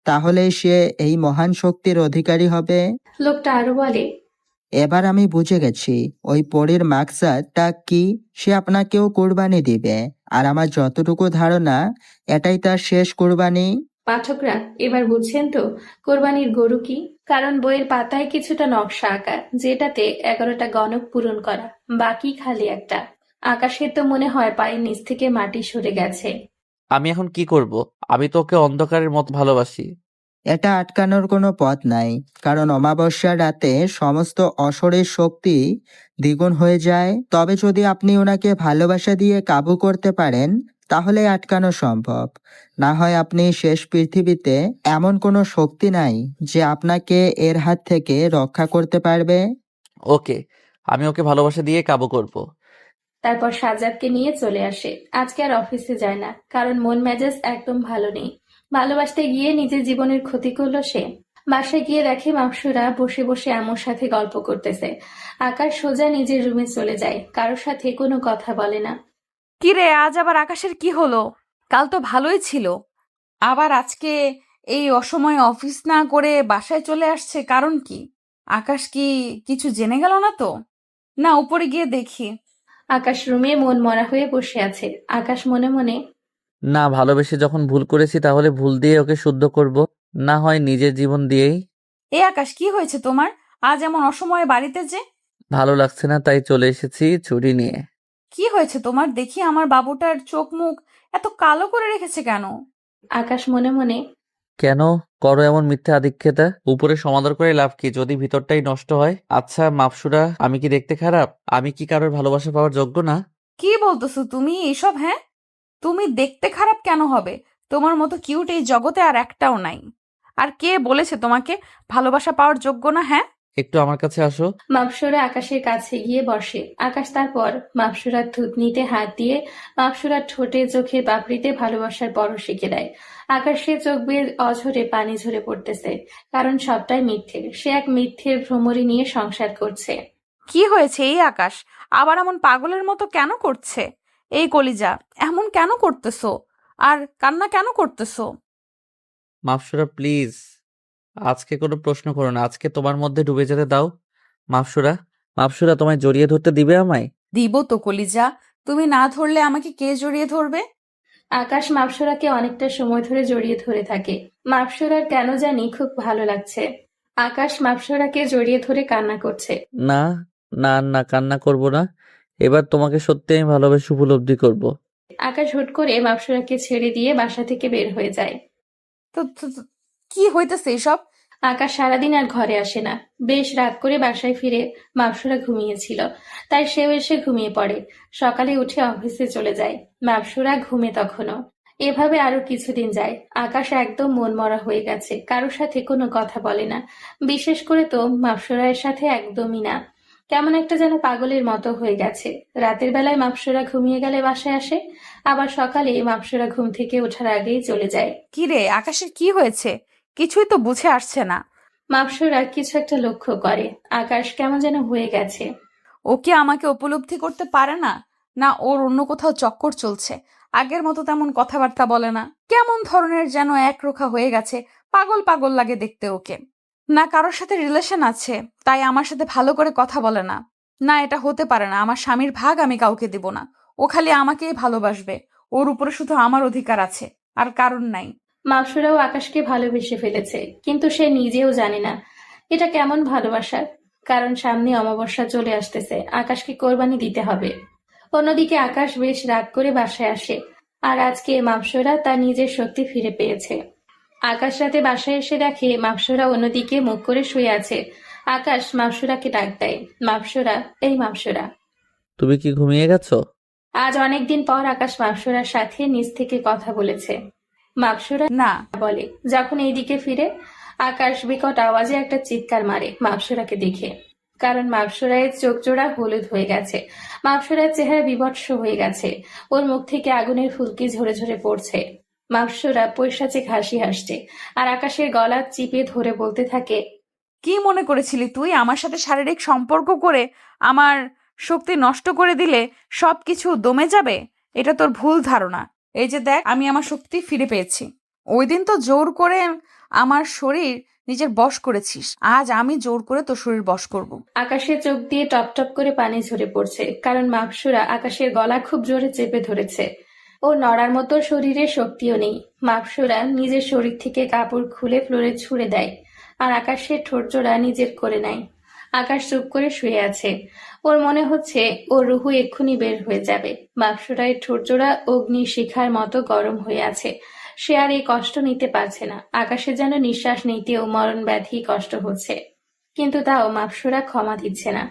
তাহলেই সে এই মহান শক্তির অধিকারী হবে। লোকটা আরো বলে, এবার আমি বুঝে গেছি ওই পরীর মাকসাদটা কি। সে আপনাকেও কোরবানি দিবে, আর আমার যতটুকু ধারণা এটাই তার শেষ কোরবানি। পাঠকরা এবার বুঝছেন তো কোরবানির গরু কি? কারণ বইয়ের পাতায় কিছুটা নকশা আঁকা, যেটাতে 11টা গণক পূরণ করা, বাকি খালি একটা। আকাশের তো মনে হয় পায়ের নিচ থেকে মাটি সরে গেছে। আমি এখন কি করব? আমি তো ওকে অন্ধকারের মতো ভালোবাসি। এটা আটকানোর কোনো পথ নাই, কারণ অমাবস্যার রাতে সমস্ত অশরীর শক্তি দ্বিগুণ হয়ে যায়। তবে যদি আপনি ওনাকে ভালোবাসা দিয়ে কাবু করতে পারেন, তাহলে আটকানো সম্ভব। না হয় আপনি শেষ পৃথিবীতে এমন কোনো শক্তি নাই যে আপনাকে এর হাত থেকে রক্ষা করতে পারবে। ওকে, আমি ওকে ভালোবাসা দিয়ে কাবু করব। তারপর সাজ্জাদকে নিয়ে চলে আসে। আজকে আর অফিসে যায় না, কারণ মন মেজাজ একদম ভালো নেই। ভালোবাসতে গিয়ে নিজের জীবনের ক্ষতি করলো সে। বাসায় গিয়ে দেখে মাকসুরা বসে বসে আম্মুর সাথে গল্প করতেছে। আকাশ সোজা নিজের রুমে চলে যায়, কারোর সাথে কোনো কথা বলে না। কি রে, আজ আবার আকাশের কি হলো? কাল তো ভালোই ছিল, আবার আজকে এই অসময়ে অফিস না করে বাসায় চলে আসছে, কারণ কি? আকাশ কি কিছু জেনে গেল না তো? না, উপরে গিয়ে দেখি। আকাশ রুমে মন মরা হয়ে বসে আছে। আকাশ মনে মনে না, ভালোবেসে যখন ভুল করেছি তাহলে ভুল দিয়ে ওকে শুদ্ধ করব, না হয় নিজের জীবন দিয়েই। এ আকাশ, কি হয়েছে তোমার? আজ এমন অসময়ে বাড়িতে যে? ভালো লাগছে না তাই চলে এসেছি ছুরি নিয়ে। কি হয়েছে তোমার? দেখি আমার বাবুটার চোখ মুখ এত কালো করে রেখেছে কেন? আকাশ মনে মনে কেন করো এমন মিথ্যে আদিক্ষেতা? উপরে সমাদর করে লাভ কি যদি ভিতরটাই নষ্ট হয়? আচ্ছা মাপসুরা, আমি কি দেখতে খারাপ? আমি কি কারোর ভালোবাসা পাওয়ার যোগ্য না? কি বলতেছো তুমি এসব? হ্যাঁ, তুমি দেখতে খারাপ কেন হবে? তোমার মতো কিউট এই জগতে আর একটাও নাই। আর কে বলেছে তোমাকে ভালোবাসা পাওয়ার যোগ্য না? হ্যাঁ, একটু আমার কাছে আসো। মাপসুরা আকাশের কাছে গিয়ে বসে। আকাশ তারপর মাপসুরার থুতনিতে হাত দিয়ে মাপসুরার ঠোঁটে চোখে পাপড়িতে ভালোবাসার পরশ এঁকে দেয়। আকাশের চোখ বেয়ে অঝরে পানি ঝরে পড়তেছে, কারণ সবটাই মিথ্যে। সে এক মিথ্যের ভ্রমরি নিয়ে সংসার করছে। কি হয়েছে এই আকাশ? আবার এমন পাগলের মতো কেন করছে? এই কলিজা, এমন কেন করতেছো? আর কান্না কেন করতেছো? মাপসুরা প্লিজ, আজকে কোনো প্রশ্ন করো না, আজকে তোমার মধ্যে ডুবে যেতে দাও। মাপসুরা, মাপসুরা তোমায় জড়িয়ে ধরতে দিবে আমায়? দিব তো কলিজা, তুমি না ধরলে আমাকে কে জড়িয়ে ধরবে? আকাশ মাপসুরাকে অনেকটা সময় ধরে জড়িয়ে ধরে থাকে। মাপসুরার কেন জানি খুব ভালো লাগছে। আকাশ মাপসুরাকে জড়িয়ে ধরে কান্না করছে। না, না, না, কান্না করব না। এবার তোমাকে সত্যি আমি ভালোবেসে উপলব্ধি করব। আকাশ হুট করে মাপসুরাকে ছেড়ে দিয়ে বাসা থেকে বের হয়ে যায়। তো কি হইতেছে এসব? আকাশ সারাদিন আর ঘরে আসে না। বেশ রাত করে বাসায় ফিরে মাপসুরা ঘুমিয়েছিল, তাই সেও এসে ঘুমিয়ে পড়ে। সকালে উঠে অফিসে চলে যায়। মাপসুরা ঘুমে তখনও। এভাবে আরো কিছুদিন যায়। আকাশ একদম মনমরা হয়ে গেছে, কারোর সাথে কোনো কথা বলে না, বিশেষ করে তো মাপসুরার সাথে একদমই না। কেমন একটা যেন পাগলের মতো হয়ে গেছে। রাতের বেলায় মাপসুরা ঘুমিয়ে গেলে বাসায় আসে, আবার সকালে মাপসুরা ঘুম থেকে ওঠার আগেই চলে যায়। কি রে, আকাশের কি হয়েছে? কিছুই তো বুঝে আসছে না। মাপসুরা কিছু একটা লক্ষ্য করে। আকাশ কেমন যেন হয়ে গেছে। ও কি আমাকে উপলব্ধি করতে পারে না? না ওর অন্য কোথাও চক্কর চলছে? আগের মতো তেমন কথাবার্তা বলে না, কেমন ধরনের যেন একরোখা হয়ে গেছে। পাগল পাগল লাগে দেখতে ওকে। না কারোর সাথে রিলেশন আছে তাই আমার সাথে ভালো করে কথা বলে না। না, এটা হতে পারে না। আমার স্বামীর ভাগ আমি কাউকে দিব না। ও খালি আমাকেই ভালোবাসবে। ওর উপরে শুধু আমার অধিকার আছে, আর কারণ নাই। মাপসুরাও আকাশকে ভালোবেসে ফেলেছে, কিন্তু সে নিজেও জানে না এটা কেমন ভালোবাসা। কারণ সামনে অমাবস্যা চলে আসতেছে, আকাশকে কোরবানি দিতে হবে। অন্যদিকে আকাশ বেশ রাত করে বাসায় আসে, আর আজকে মাপসুরা তার নিজের শক্তি ফিরে পেয়েছে। আকাশ রাতে বাসায় এসে দেখে মাপসুরা অন্যদিকে মুখ করে শুয়ে আছে। আকাশ মাপসুরাকে ডাক দেয়। মাপসুরা, এই মাপসুরা। তুমি কি ঘুমিয়ে গেছো? আজ অনেকদিন পর আকাশ মাপসুরার সাথে নিজ থেকে কথা বলেছে। মাপসুরা না, বলে। যখন এইদিকে ফিরে, আকাশ বিকট আওয়াজে একটা চিৎকার মারে মাপসুরাকে দেখে। কারণ মাপসুরায়ের চোখ জোড়া হলুদ হয়ে গেছে। মাপসুরার চেহারা বিভৎস হয়ে গেছে। ওর মুখ থেকে আগুনের ফুলকি ঝরে ঝরে পড়ছে। মাপসুরা পৈশাচিক হাসি হাসছে, আর আকাশের গলা চিপে ধরে বলতে থাকে, কি মনে করেছিলি তুই আমার সাথে শারীরিক সম্পর্ক করে আমার শক্তি নষ্ট করে দিলে সবকিছু দমে যাবে? এটা তোর ভুল ধারণা। এই যে দেখ, আমি আমার শক্তি ফিরে পেয়েছি। ওই দিন তো জোর করে আমার শরীর নিজের বশ করেছিস, আজ আমি জোর করে তোর শরীর বশ করব। আকাশের চোখ দিয়ে টপ টপ করে পানি ঝরে পড়ছে, কারণ মাপসুরা আকাশের গলা খুব জোরে চেপে ধরেছে। ও নড়ার মতো শরীরে শক্তিও নেই। মাপসুরা নিজের শরীর থেকে কাপড় খুলে ফ্লোরে ছুঁড়ে দেয়, আর আকাশের ঠোঁটজোড়া নিজের করে নেয়। আকাশ চুপ করে শুয়ে আছে। ওর মনে হচ্ছে ওর রুহু এক্ষুনি বের হয়ে যাবে। মাপসুরার ঠোঁটজোড়া অগ্নি শিখার মতো গরম হয়ে আছে। সে আর এই কষ্ট নিতে পারছে না। আকাশে যেন নিঃশ্বাস নিতেও মরণ ব্যাধি কষ্ট হচ্ছে, কিন্তু তাও মাপসুরা ক্ষমা দিচ্ছে না।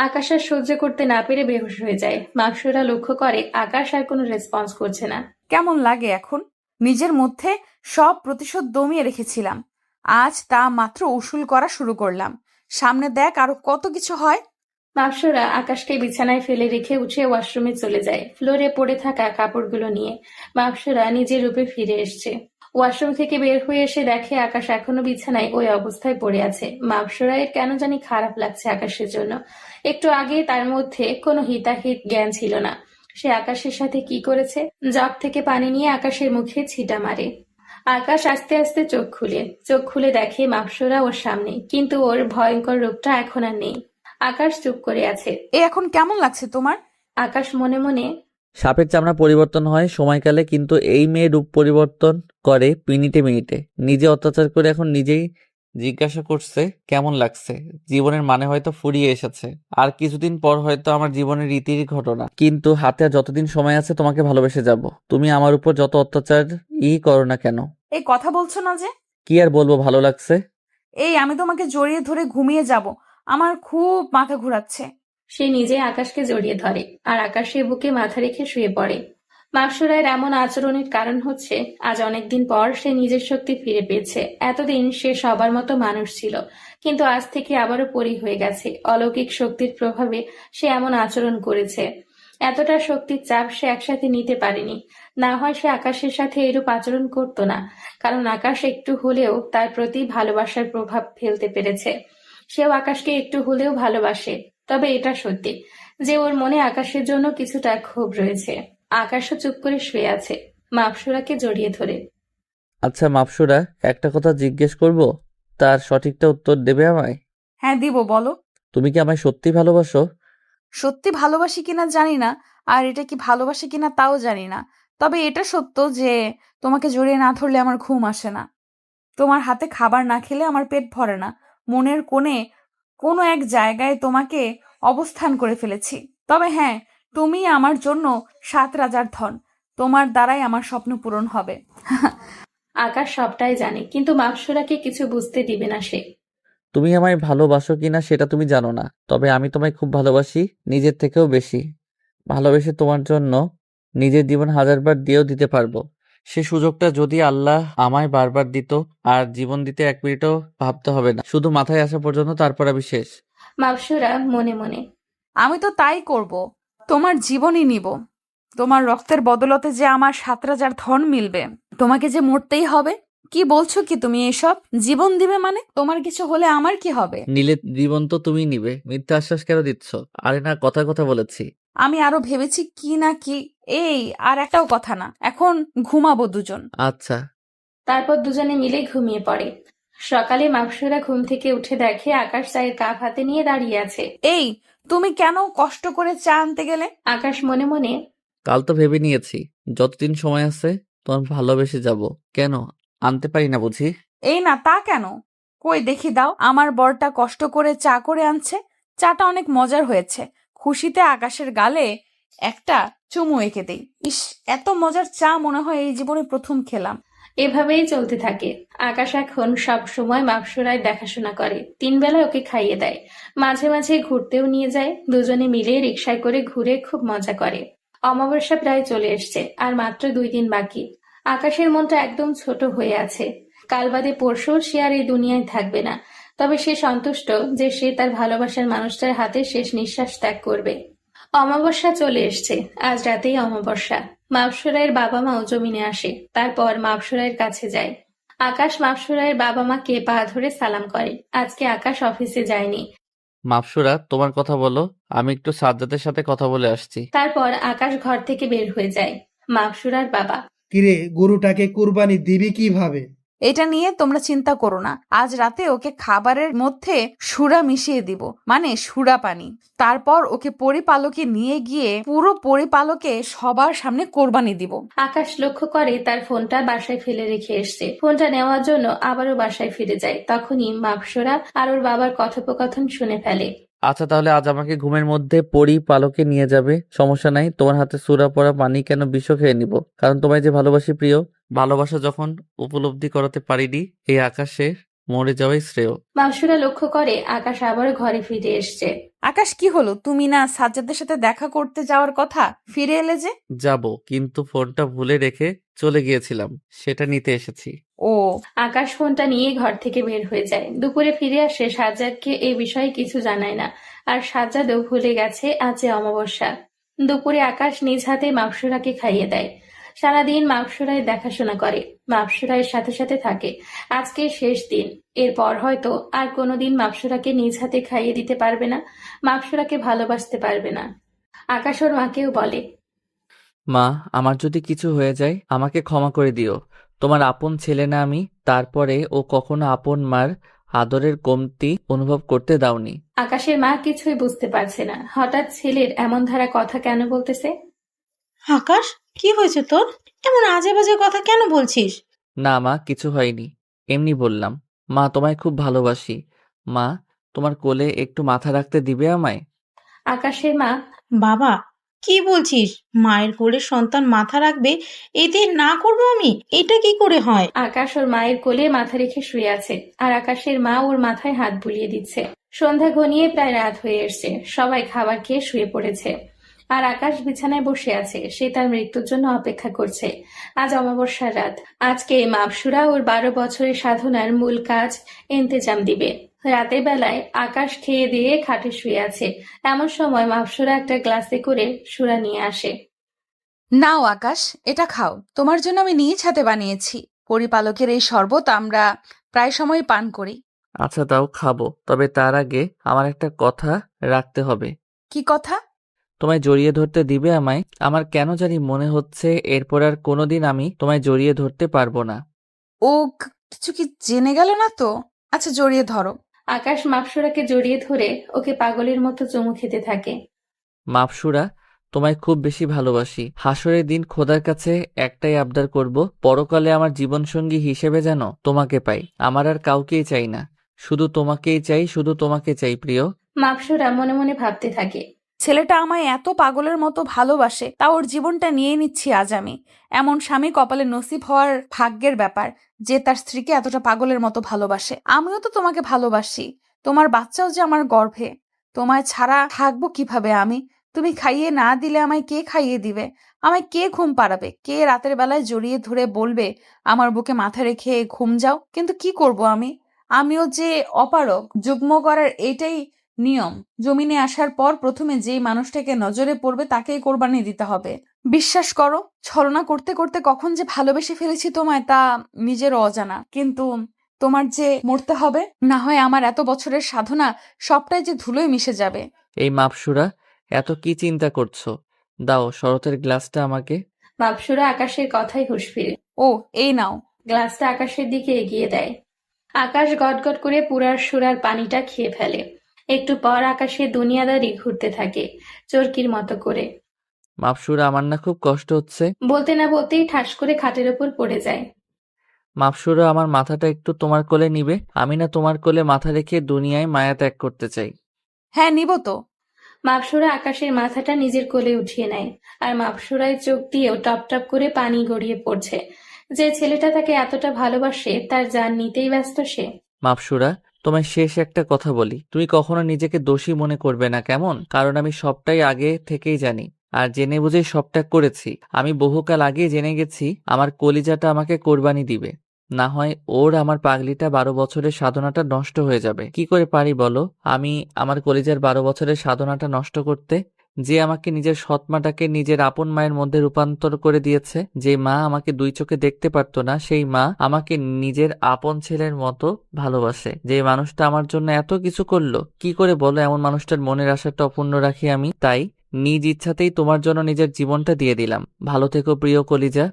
আকাশ আর সহ্য করতে না পেরে বেহুশ হয়ে যায়। মাপসুরা লক্ষ্য করে আকাশ আর কোনো রেসপন্স করছে না। কেমন লাগে এখন? নিজের মধ্যে সব প্রতিশোধ দমিয়ে রেখেছিলাম, আজ তা মাত্র উসুল করা শুরু করলাম। সামনে দেখ আরো কত কিছু হয়। মাপসুরা আকাশকে বিছানায় ফেলে রেখে উঠে ওয়াশরুমে চলে যায়, ফ্লোরে পড়ে থাকা কাপড়গুলো নিয়ে। মাপসুরা নিজের রূপে ফিরে এসছে। ওয়াশরুম থেকে বের হয়ে এসে দেখে আকাশ এখনো বিছানায় ওই অবস্থায় পড়ে আছে। মাপসরাইয়ের কেন জানি খারাপ লাগছে আকাশের জন্য। একটু আগে তার মধ্যে কোনো হিতাহিত জ্ঞান ছিল না। সে আকাশের সাথে কি করেছে? জগ থেকে পানি নিয়ে আকাশের মুখে ছিটা মারে। আকাশ আস্তে আস্তে চোখ খুলে দেখে মাপসরা ওর সামনে, কিন্তু ওর ভয়ঙ্কর রূপটা এখন আর নেই। আকাশ চুপ করে আছে। এ এখন কেমন লাগছে তোমার? আকাশ মনে মনে সাপের চামড়া পরিবর্তন হয় সময়কালে, কিন্তু এই মেয়ে রূপ পরিবর্তন করে মিনিটে মিনিটে। নিজে অত্যাচার করে এখন নিজেই জিজ্ঞাসা করছে কেমন লাগছে। জীবনের মানে হয়তো ফুরিয়ে এসেছে, আর কিছুদিন পর হয়তো আমার জীবনের রীতির ঘটনা। কিন্তু হাতে আর যতদিন সময় আছে তোমাকে ভালোবেসে যাব। তুমি আমার উপর যত অত্যাচার করো না কেন। এই কথা বলছো না যে? কি আর বলবো, ভালো লাগছে। এই আমি তোমাকে জড়িয়ে ধরে ঘুমিয়ে যাব, আমার খুব মাথা ঘোরাচ্ছে। সে নিজে আকাশকে জড়িয়ে ধরে আর আকাশের বুকে মাথা রেখে শুয়ে পড়ে। মাপসরায়ের এমন আচরণের কারণ হচ্ছে আজ অনেকদিন পর সে নিজের শক্তি ফিরে পেয়েছে। এতদিন সে সবার মতো মানুষ ছিল, কিন্তু আজ থেকে আবারও পরী হয়ে গেছে। অলৌকিক শক্তির প্রভাবে সে এমন আচরণ করেছে। এতটা শক্তির চাপ সে একসাথে নিতে পারেনি। না হয় সে আকাশের সাথে এরূপ আচরণ করত না, কারণ আকাশ একটু হলেও তার প্রতি ভালোবাসার প্রভাব ফেলতে পেরেছে। সেও আকাশকে একটু হলেও ভালোবাসে। তবে এটা সত্যি যে ওর মনে আকাশের জন্য কিছুটা ক্ষোভ রয়েছে। আকাশও চুপ করে শুয়ে আছে, মাপসুরাকে জড়িয়ে ধরে। আচ্ছা মাপসুরা, একটা কথা জিজ্ঞেস করব, তার সঠিকটা উত্তর দেবে আমায়? হ্যাঁ দিব, বলো। তুমি কি আমায় সত্যি ভালোবাসো? সত্যি ভালোবাসি কিনা জানি না, আর এটা কি ভালোবাসি কিনা তাও জানি না। তবে এটা সত্য যে তোমাকে জড়িয়ে না ধরলে আমার ঘুম আসে না। তোমার হাতে খাবার না খেলে আমার পেট ভরে না। মনের কোণে কোনো এক জায়গায় তোমাকে অবস্থান করে ফেলেছি। তবে হ্যাঁ, তুমি আমার জন্য 7 রাজার ধন। তোমার দ্বারাই আমার স্বপ্ন পূরণ হবে। আকাশ সবটাই জানে, কিন্তু মাপসুরাকে কিছু বুঝতে দিবে না সে। তুমি আমায় ভালোবাসো কিনা সেটা তুমি জানো না, তবে আমি তোমায় খুব ভালোবাসি, নিজের থেকেও বেশি। ভালোবেসে তোমার জন্য নিজের জীবন 1000বার দিয়েও দিতে পারবো। সে সুযোগটা যদি আল্লাহ আমায় বারবার দিত, আর জীবন দিতে 1 মিনিটও ভাবতে হবে না, শুধু মাথায় আসা পর্যন্ত, তারপর আমি শেষ। মাপসুরা মনে মনে আমি তো তাই করব, তোমার জীবনই নিব। তোমার রক্তের বদলতে যে আমার 7 রাজার ধন মিলবে, তোমাকে যে মরতেই হবে। কি বলছো কি তুমি এসব? জীবন দিবে মানে? তোমার কিছু হলে আমার কি হবে? নিলে জীবন তো তুমি নিবে, মিথ্যা আশ্বাস কেন দিচ্ছ? আরে না, কথা কথা বলেছি। আমি আরো ভেবেছি কি না কি। এই আর একটাও কথা না, এখন ঘুমাবো দুজন। আচ্ছা। তারপর দুজনে মিলে ঘুমিয়ে পড়ে। সকালে মাপসুরা ঘুম থেকে উঠে দেখে আকাশ চায়ের কাপ হাতে নিয়ে দাঁড়িয়ে আছে। এই তুমি কেন কষ্ট করে চা আনতে গেলে? আকাশ মনে মনে কাল তো ভেবে নিয়েছি, যতদিন সময় আছে তোমার ভালোবেসে যাব। কেন আনতে পারি না বুঝি? এই না, তা কেন? কই দেখি দাও, আমার বরটা কষ্ট করে চা করে আনছে। চাটা অনেক মজার হয়েছে। খুশিতে আকাশের গালে একটা চুমু এঁকে দেই। ইস, এত মজার চা মনে হয় এই জীবনে প্রথম খেলাম। এভাবেই চলতে থাকে। আকাশ এখন সব সময় মাপসুরায় দেখাশোনা করে। 3 বেলা ওকে খাইয়ে দেয়, মাঝে মাঝে ঘুরতেও নিয়ে যায়। দুজনে মিলে রিকশায় করে ঘুরে খুব মজা করে। অমাবস্যা প্রায় চলে এসছে, আর মাত্র 2 দিন বাকি। আকাশের মনটা একদম ছোট হয়ে আছে। কাল বাদে পরশু সে আর এই দুনিয়ায় থাকবে না। তবে সে সন্তুষ্ট যে সে তার ভালোবাসার মানুষটার হাতে শেষ নিঃশ্বাস ত্যাগ করবে। অমাবস্যা চলে এসছে, আজ রাতেই অমাবস্যা। মাপসুরায়ের বাবা মাও জমিনে আসে, তারপর মাপসুরায়ের কাছে যায়। আকাশ মাপসুরায়ের বাবা মাকে পা ধরে সালাম করে। আজকে আকাশ অফিসে যায়নি। মাপসুরা, তোমার কথা বলো, আমি একটু সাজ্জাদের সাথে কথা বলে আসছি। তারপর আকাশ ঘর থেকে বের হয়ে যায়। মাপসুরার বাবা কিরে, গরুটাকে কুরবানি দিবি কিভাবে? এটা নিয়ে তোমরা চিন্তা করো না। আজ রাতে ওকে খাবারের মধ্যে সুরা মিশিয়ে দিব, মানে সুরা পানি। তারপর ওকে পরিপালকে নিয়ে গিয়ে পুরো পরিপালকে সবার সামনে কোরবানি দিব। আকাশ লক্ষ্য করে তার ফোনটা বাসায় ফেলে রেখে এসছে। ফোনটা নেওয়ার জন্য আবারও বাসায় ফিরে যায়। তখনই মাপসুরা আর ওর বাবার কথোপকথন শুনে ফেলে। আচ্ছা তাহলে আজ আমাকে ঘুমের মধ্যে পরিপালকে নিয়ে যাবে, সমস্যা নাই। তোমার হাতে সূরা পড়া পানি কেন বিষ খেয়ে নিব, কারণ তোমায় যে ভালোবাসি প্রিয়। ভালোবাসা যখন উপলব্ধি করাতে পারিনি, এই আকাশে মরে যাওয়াই শ্রেয়। মাপসুরা লক্ষ্য করে আকাশ আবারও ঘরে ফিরে এসছে। আকাশ, কি হলো? তুমি না সাজ্জাদের সাথে দেখা করতে যাওয়ার কথা, ফিরে এলে যে? যাব, কিন্তু ফোনটা ভুলে রেখে চলে গিয়েছিলাম, সেটা নিতে এসেছি। ও, আকাশ ফোনটা নিয়ে ঘর থেকে বের হয়ে যায়। দুপুরে ফিরে আসে, সাজ্জাদকে এই বিষয়ে কিছু জানায় না। আর সাজ্জাদও ভুলে গেছে আজ যে অমাবস্যা। দুপুরে আকাশ নিজ হাতে মাপসুরাকে খাইয়ে দেয়। সারাদিন মাপসুরাই দেখাশোনা করে, মাপসুরাইয়ের সাথে সাথে থাকে। আজকে শেষ দিন, এরপর হয়তো আর কোনোদিন মাপসুরাকে নিজ হাতে খাইয়ে দিতে পারবে না, মাপসুরাকে ভালোবাসতে পারবে না। আকাশ ওর মাকেও বলে, মা, আমার যদি কিছু হয়ে যায় আমাকে ক্ষমা করে দিও। তোমার আপন ছেলে না আমি, তারপরে ও কখনো আপন মার আদরের কমতি অনুভব করতে দাওনি। আকাশের মা কিছুই বুঝতে পারছে না, হঠাৎ ছেলের এমন ধারা কথা কেন বলতেছে। আকাশ, কি হয়েছে তোর? এমন আজে বাজে কথা কেন বলছিস? না মা, কিছু হয়নি, এমনি বললাম। মা, তোমায় খুব ভালোবাসি। মা, তোমার কোলে একটু মাথা রাখতে দিবে আমায়? আকাশের মা, বাবা, কি বলছিস? মায়ের কোলে সন্তান মাথা রাখবে, এতে না করবো আমি? এটা কি করে হয়? আকাশ ওর মায়ের কোলে মাথা রেখে শুয়ে আছে, আর আকাশের মা ওর মাথায় হাত বুলিয়ে দিচ্ছে। সন্ধ্যা ঘনিয়ে প্রায় রাত হয়ে এসছে, সবাই খাবার খেয়ে শুয়ে পড়েছে, আর আকাশ বিছানায় বসে আছে। সে তার মৃত্যুর জন্য অপেক্ষা করছে। আজ অমাবস্যার রাত। আজকে মাপসুরা ওর 12 বছরের সাধনার মূল কাজ ইন্তেজাম দিবে। রাতের বেলায় আকাশ খেয়ে দিয়ে খাটে শুয়ে আছে, এমন সময় মাপসুরা একটা গ্লাসে করে সুরা নিয়ে আসে। নাও আকাশ, এটা খাও, তোমার জন্য আমি নিজ হাতে বানিয়েছি। পরিপালকের এই শরবত আমরা প্রায় সময় পান করি। আচ্ছা দাও, খাবো, তবে তার আগে আমার একটা কথা রাখতে হবে। কি কথা? তোমায় জড়িয়ে ধরতে দিবে আমায়? আমার কেন জানি মনে হচ্ছে এরপর আর কোনোদিন আমি তোমায় জড়িয়ে ধরতে পারবো না। ও কিছু কি জেনে গেল না তো? আচ্ছা, জড়িয়ে ধরো। আকাশ মাপসুরাকে জড়িয়ে ধরে ওকে পাগলের মতো চুমু খেতে থাকে। মাপসুরা, তোমায় খুব বেশি ভালোবাসি। হাসরের দিন খোদার কাছে একটাই আবদার করব, পরকালে আমার জীবনসঙ্গী হিসেবে যেন তোমাকে পাই। আমার আর কাউকেই চাই না, শুধু তোমাকেই চাই, শুধু তোমাকে চাই প্রিয়। মাপসুরা মনে মনে ভাবতে থাকে, ছেলেটা আমায় এত পাগলের মতো ভালোবাসে, তা ওর জীবনটা নিয়ে নিচ্ছি আজ আমি। এমন স্বামী কপালে নসিব হওয়ার ভাগ্যের ব্যাপার, যে তার স্ত্রীকে এতটা পাগলের মতো ভালোবাসে। আমিও তো তোমাকে ভালোবাসি, তোমার বাচ্চাও যে আমার গর্ভে। তোমায় ছাড়া থাকবো কিভাবে আমি? তুমি খাইয়ে না দিলে আমায় কে খাইয়ে দিবে? আমায় কে ঘুম পাড়াবে? কে রাতের বেলায় জড়িয়ে ধরে বলবে আমার বুকে মাথা রেখে ঘুম যাও? কিন্তু কি করব আমি? আমিও যে অপারগ, যুগ্ম করার এইটাই নিয়ম। জমিনে আসার পর প্রথমে যেই মানুষটাকে নজরে পড়বে তাকেই কোরবানি দিতে হবে। বিশ্বাস করো, ছলনা করতে করতে কখন যে ভালোবেসে ফেলেছি তোমায় তা নিজেরও অজানা। কিন্তু তোমার যে মরতে হবে, না হয় আমার এত বছরের সাধনা সবটাই যে ধুলোয় মিশে যাবে। এই মাপসুরা, এত কি চিন্তা করছো? দাও শরতের গ্লাসটা আমাকে। মাপসুরা আকাশের কথাই হুঁশ ফিরে ও, এই নাও। গ্লাসটা আকাশের দিকে এগিয়ে দেয়। আকাশ গটগট করে পুরার সুরার পানিটা খেয়ে ফেলে। একটু পর আকাশে দুনিয়াদারি ঘুরতে থাকে চরকির মতো করে। মাপসুরা, আমার না খুব কষ্ট হচ্ছে। বলতে না বলতেই ঠাস করে খাটের ওপর পড়ে যায়। মাপসুরা, আমার মাথাটা একটু তোমার কোলে নিবে? আমি না তোমার কোলে মাথা রেখে দুনিয়ায় মায়া ত্যাগ করতে চাই। হ্যাঁ, নিব তো। মাপসুরা আকাশের মাথাটা নিজের কোলে উঠিয়ে নেয়, আর মাপসুরায় চোখ দিয়েও টপ টপ করে পানি গড়িয়ে পড়ছে। যে ছেলেটা তাকে এতটা ভালোবাসে তার জান নিতেই ব্যস্ত সে। মাপসুরা, তোমায় শেষ একটা কথা বলি, তুমি কখনো নিজেকে দোষী মনে করবে না, কেমন? কারণ আমি সবটাই আগে থেকেই জানি, আর জেনে বুঝেই সবটা করেছি। আমি বহুকাল আগেই জেনে গেছি আমার কলিজাটা আমাকে কোরবানি দিবে। না হয় ওর আমার পাগলিটা 12 বছরের সাধনাটা নষ্ট হয়ে যাবে। কি করে পারি বলো আমি আমার কলিজার 12 বছরের সাধনাটা নষ্ট করতে? যে আমাকে নিজের সৎমাটাকে নিজের আপন মায়ের মধ্যে রূপান্তর করে দিয়েছে, যে মা আমাকে 2 চোখে দেখতে পারতো না, সেই মা আমাকে নিজের আপন ছেলের মতো ভালোবাসে। যে মানুষটা আমার জন্য এত কিছু করলো, কি করে বলো এমন মানুষটার মনের আশাটা অপূর্ণ রাখি আমি? তাই নিজ ইচ্ছাতেই তোমার জন্য নিজের জীবনটা দিয়ে দিলাম। ভালো থেকো প্রিয় কলিজা।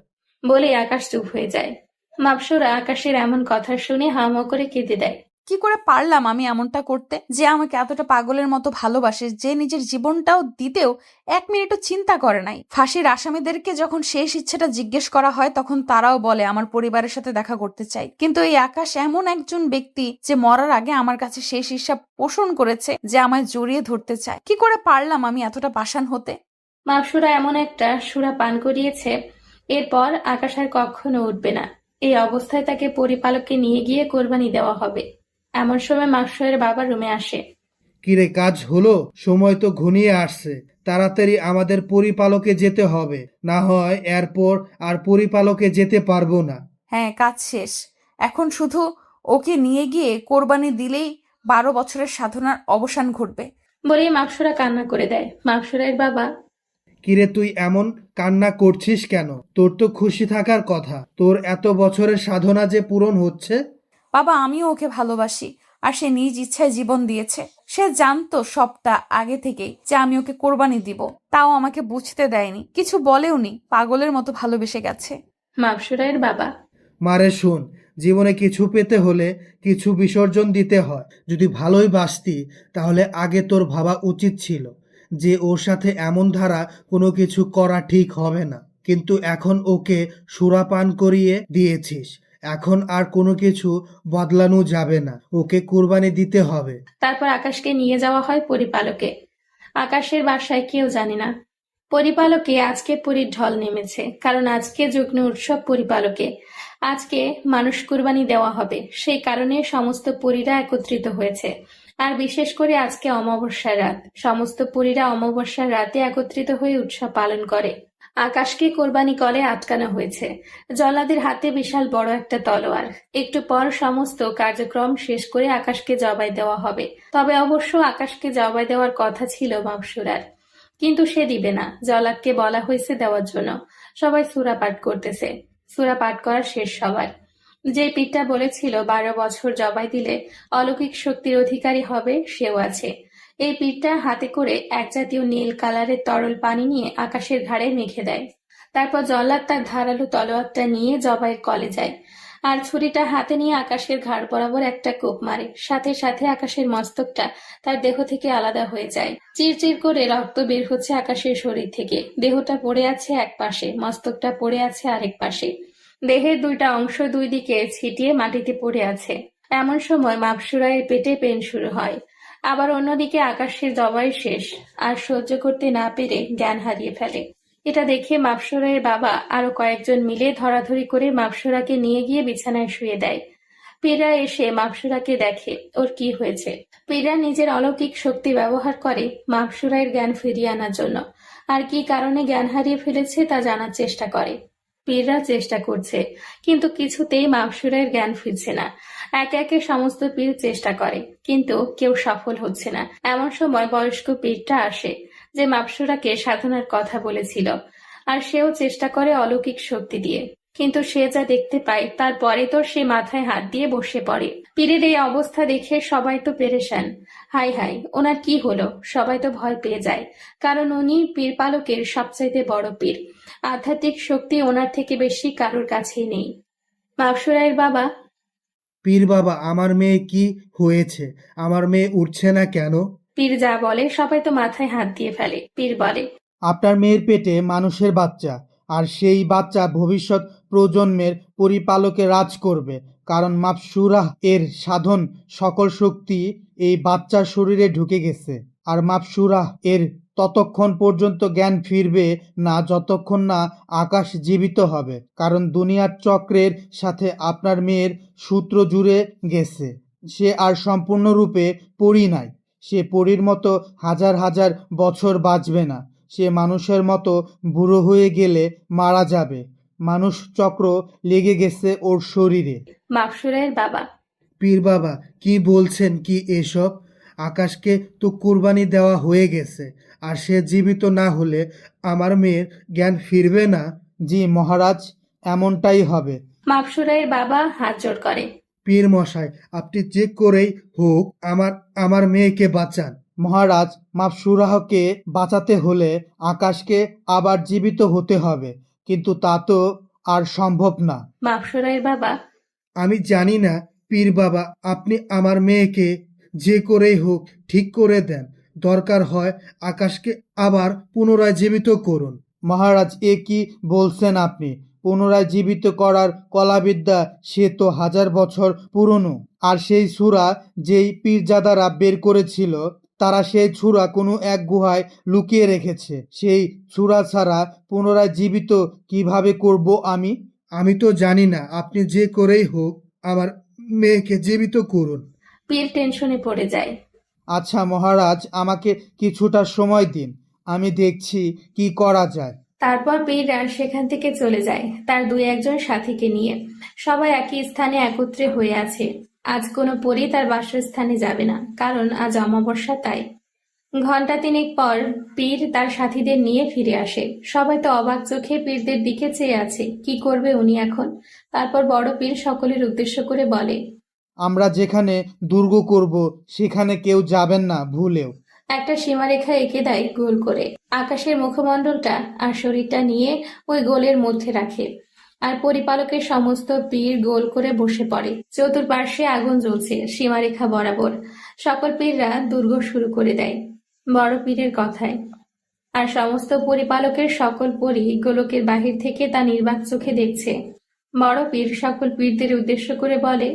বলে আকাশ চুপ হয়ে যায়। মাপসুরা আকাশের এমন কথা শুনে হামো করে কেঁদে দেয়। কি করে পারলাম আমি এমনটা করতে? যে আমাকে এতটা পাগলের মতো ভালোবাসে, যে নিজের জীবনটাও দিতেও 1 মিনিটও চিন্তা করে নাই। ফাঁসির আসামিদেরকে যখন শেষ ইচ্ছেটা জিজ্ঞেস করা হয় তখন তারাও বলে আমার পরিবারের সাথে দেখা করতে চাই। কিন্তু এই আকাশ এমন একজন ব্যক্তি যে মরার আগে আমার কাছে শেষ ইচ্ছা পোষণ করেছে, যে আমায় জড়িয়ে ধরতে চায়। কি করে পারলাম আমি এতটা পাষাণ হতে? মাপসুরা এমন একটা সুরা পান করিয়েছে, এরপর আকাশ আর কখনো উঠবে না। এই অবস্থায় তাকে পরিপালককে নিয়ে গিয়ে কোরবানি দেওয়া হবে। এমন সময় মাপসুরের বাবা রুমে আসে। কিরে, কাজ হলো? সময় তো ঘনিয়ে আসছে, তাড়াতাড়ি আমাদের পরিপালকে যেতে হবে, না হয় এরপর আর পরিপালকে যেতে পারবো না। হ্যাঁ, কাজ শেষ। এখন শুধু ওকে নিয়ে গিয়ে কোরবানি দিলেই 12 বছরের সাধনার অবসান ঘটবে। বলেই মাপসুরা কান্না করে দেয়। মাপসুরের বাবা, কিরে তুই এমন কান্না করছিস কেন? তোর তো খুশি থাকার কথা, তোর এত বছরের সাধনা যে পূরণ হচ্ছে। বাবা, আমিও ওকে ভালোবাসি, আর সে নিজ ইচ্ছায় জীবন দিয়েছে। সে জানতো সবটা আগে থেকেই যে আমি ওকে কোরবানি দিব, তাও আমাকে বুঝতে দেয়নি, কিছু বলেওনি, পাগলের মতো ভালোবেসে গেছে। মাপসুরাইয়ের বাবা। মারে শোন, জীবনে কিছু পেতে হলে কিছু বিসর্জন দিতে হয়। যদি ভালোই বাসতি তাহলে আগে তোর ভাবা উচিত ছিল যে ওর সাথে এমন ধারা কোনো কিছু করা ঠিক হবে না, কিন্তু এখন ওকে সুরাপান করিয়ে দিয়েছিস। এখন আর কোনো কিছু বদলানো যাবে না, ওকে কুরবানি দিতে হবে। তারপর আকাশকে নিয়ে যাওয়া হয় পরিপালকে। আকাশের বাসায় কেউ জানে না পরিপালকে আজকে পরীর ঢল নেমেছে, কারণ আজকে যজ্ঞ উৎসব পরিপালকে। আজকে মানুষ কুরবানি দেওয়া হবে, সেই কারণে সমস্ত পরীরা একত্রিত হয়েছে। আর বিশেষ করে আজকে অমাবস্যার রাত, সমস্ত পরীরা অমাবস্যার রাতে একত্রিত হয়ে উৎসব পালন করে। আকাশকে কোরবানি কলে আটকানো হয়েছে জল্লাদের হাতে বিশাল বড় একটা তলোয়ার। একটু পর সমস্ত কার্যক্রম শেষ করে আকাশকে জবাই দেওয়া হবে। তবে অবশ্য আকাশকে জবাই দেওয়ার কথা ছিল মাপসুরার, কিন্তু সে দিবে না। জল্লাদকে বলা হয়েছে দেওয়ার জন্য। সবাই সূরা পাঠ করতেছে। সূরা পাঠ করা শেষ সবার। যে পীরটা বলেছিল 12 বছর জবাই দিলে অলৌকিক শক্তির অধিকারী হবে, সেও আছে। এই পীরটা হাতে করে এক জাতীয় নীল কালারের তরল পানি নিয়ে আকাশের ঘাড়ে মেখে দেয়। তারপর জল্লাদ তার ধারালো তলোয়ারটা নিয়ে জবাইয়ের কলে যায়, আর ছুরিটা হাতে নিয়ে আকাশের ঘাড় বরাবর একটা কোপ মারে। সাথে সাথে আকাশের মস্তকটা তার দেহ থেকে আলাদা হয়ে যায়। চিরচির করে রক্ত বের হচ্ছে আকাশের শরীর থেকে। দেহটা পড়ে আছে এক পাশে, মস্তকটা পড়ে আছে আরেক পাশে। দেহের দুইটা অংশ দুই দিকে ছিটিয়ে মাটিতে পড়ে আছে। এমন সময় মাপসুরাইয়ের পেটে পেন শুরু হয়। আবার অন্যদিকে আকাশের জবাই শেষ, আর সহ্য করতে না পেরে জ্ঞান হারিয়ে ফেলে। এটা দেখে মাপসুরাইয়ের বাবা আরো কয়েকজন মিলে ধরাধরি করে মাপসুরাকে নিয়ে গিয়ে বিছানায় শুয়ে দেয়। পীররা এসে মাপসুরাকে দেখে ওর কি হয়েছে। পীররা নিজের অলৌকিক শক্তি ব্যবহার করে মাপসুরাইয়ের জ্ঞান ফিরিয়ে আনার জন্য, আর কি কারণে জ্ঞান হারিয়ে ফেলেছে তা জানার চেষ্টা করে। পীররা চেষ্টা করছে, কিন্তু কিছুতেই মাপসুরাইয়ের জ্ঞান ফিরছে না। একে একে সমস্ত পীর চেষ্টা করে, কিন্তু কেউ সফল হচ্ছে না। এমন সময় বয়স্ক পীরটা আসে, যে মাপসুরাকে সাধনার কথা বলেছিল, আর সেও চেষ্টা করে অলৌকিক শক্তি দিয়ে, কিন্তু সে যা দেখতে পায় তারপরে তো সে মাথায় হাত দিয়ে বসে পড়ে। পীরের এই অবস্থা দেখে সবাই তো পেরেশান। হাই হাই, ওনার কি হলো? সবাই তো ভয় পেয়ে যায়, কারণ উনি পীর পালকের সবচাইতে বড় পীর। আধ্যাত্মিক শক্তি ওনার থেকে বেশি কারোর কাছেই নেই। মাপসুরাইয়ের বাবা। পীর বাবা, আমার মেয়ে কি হয়েছে? আমার মেয়ে উঠছে না কেন? পীর যা বলে সবাই তো মাথায় হাত দিয়ে ফেলে। পীর বলে, আপনার মেয়ের পেটে মানুষের বাচ্চা, আর সেই বাচ্চা ভবিষ্যৎ প্রজন্মের পরিপালকে রাজ করবে, কারণ মাপসুরাহ এর সাধন সকল শক্তি এই বাচ্চার শরীরে ঢুকে গেছে। আর মাপসুরাহ এর ততক্ষণ পর্যন্ত জ্ঞান ফিরবে না যতক্ষণ না আকাশ জীবিত হবে, কারণ দুনিয়ার চক্রের সাথে আপনার মেয়ের সূত্র জুড়ে গেছে। সে আর সম্পূর্ণরূপে পরী নাই। সে পরীর মতো হাজার হাজার বছর বাঁচবে না। সে মানুষের মতো বুড়ো হয়ে গেলে মারা যাবে। মানুষ চক্র লেগে গেছে ওর শরীরে। মাপসুরাইয়ের বাবা। পীর বাবা, কি বলছেন কি এসব? আকাশকে তো কুরবানি দেওয়া হয়ে গেছে, আর সে জীবিত না হলে আমার মেয়ের জ্ঞান ফিরবে না। জি মহারাজ, এমনটাই হবে। মাপসুরাইয়ের বাবা হাত জোড় করে। পীর মশাই, আপনি যে করেই হোক আমার মেয়েকে বাঁচান। মহারাজ, মাপসুরাহকে বাঁচাতে হলে আকাশকে আবার জীবিত হতে হবে, কিন্তু তা তো আর সম্ভব না। মাপসুরাইয়ের বাবা। আমি জানি না পীর বাবা, আপনি আমার মেয়েকে যে করেই হোক ঠিক করে দেন। দরকার হয় আকাশকে আবার পুনরায় জীবিত করুন। মহারাজ, এ কি বলছেন আপনি? পুনরায় জীবিত করার কলাবিদ্যা সে তো হাজার বছর পুরনো। আর সেই সূরা যেই পীরজাদারা বের করেছিল, তারা সেই সূরা কোনো এক গুহায় লুকিয়ে রেখেছে। সেই সূরা ছাড়া পুনরায় জীবিত কিভাবে করব আমি? আমি তো জানি না, আপনি যে করেই হোক আমার মেয়েকে জীবিত করুন। পীর টেনশনে পড়ে যায়। আচ্ছা মহারাজ, আমাকে কিছুটা সময় দিন, আমি দেখছি কি করা যায়। তারপর পীররা সেখান থেকে চলে যায় তার 2-1 সাথীকে নিয়ে। সবাই একই স্থানে একত্রে হয়ে আছে। আজ কোনো পরী তার বাসস্থানে যাবে না, কারণ আজ অমাবস্যা। তাই ঘন্টা তিনেক পর পীর তার সাথীদের নিয়ে ফিরে আসে। সবাই তো অবাক চোখে পীরদের দিকে চেয়ে আছে, কি করবে উনি এখন। তারপর বড় পীর সকলের উদ্দেশ্য করে বলে, আমরা যেখানে দুর্গ করব সেখানে কেউ যাবেন না ভুলেও। একটা সীমারেখা এঁকে দেয় গোল করে। আকাশের মুখমণ্ডলটা আর শরীরটা নিয়ে ওই গোলের মধ্যে রাখে। আর পরিপালকের সমস্ত পীর গোল করে বসে পড়ে। চতুর্পার্শ্বে আগুন জ্বলছে সীমারেখা বরাবর। সকল পীররা দুর্গ শুরু করে দেয় বড় পীরের কথায়। আর সমস্ত পরিপালকের সকল পরী গোলকের বাহির থেকে তা নির্বাক চোখে দেখছে। বড় পীর সকল পীরদের উদ্দেশ্য করে বলে,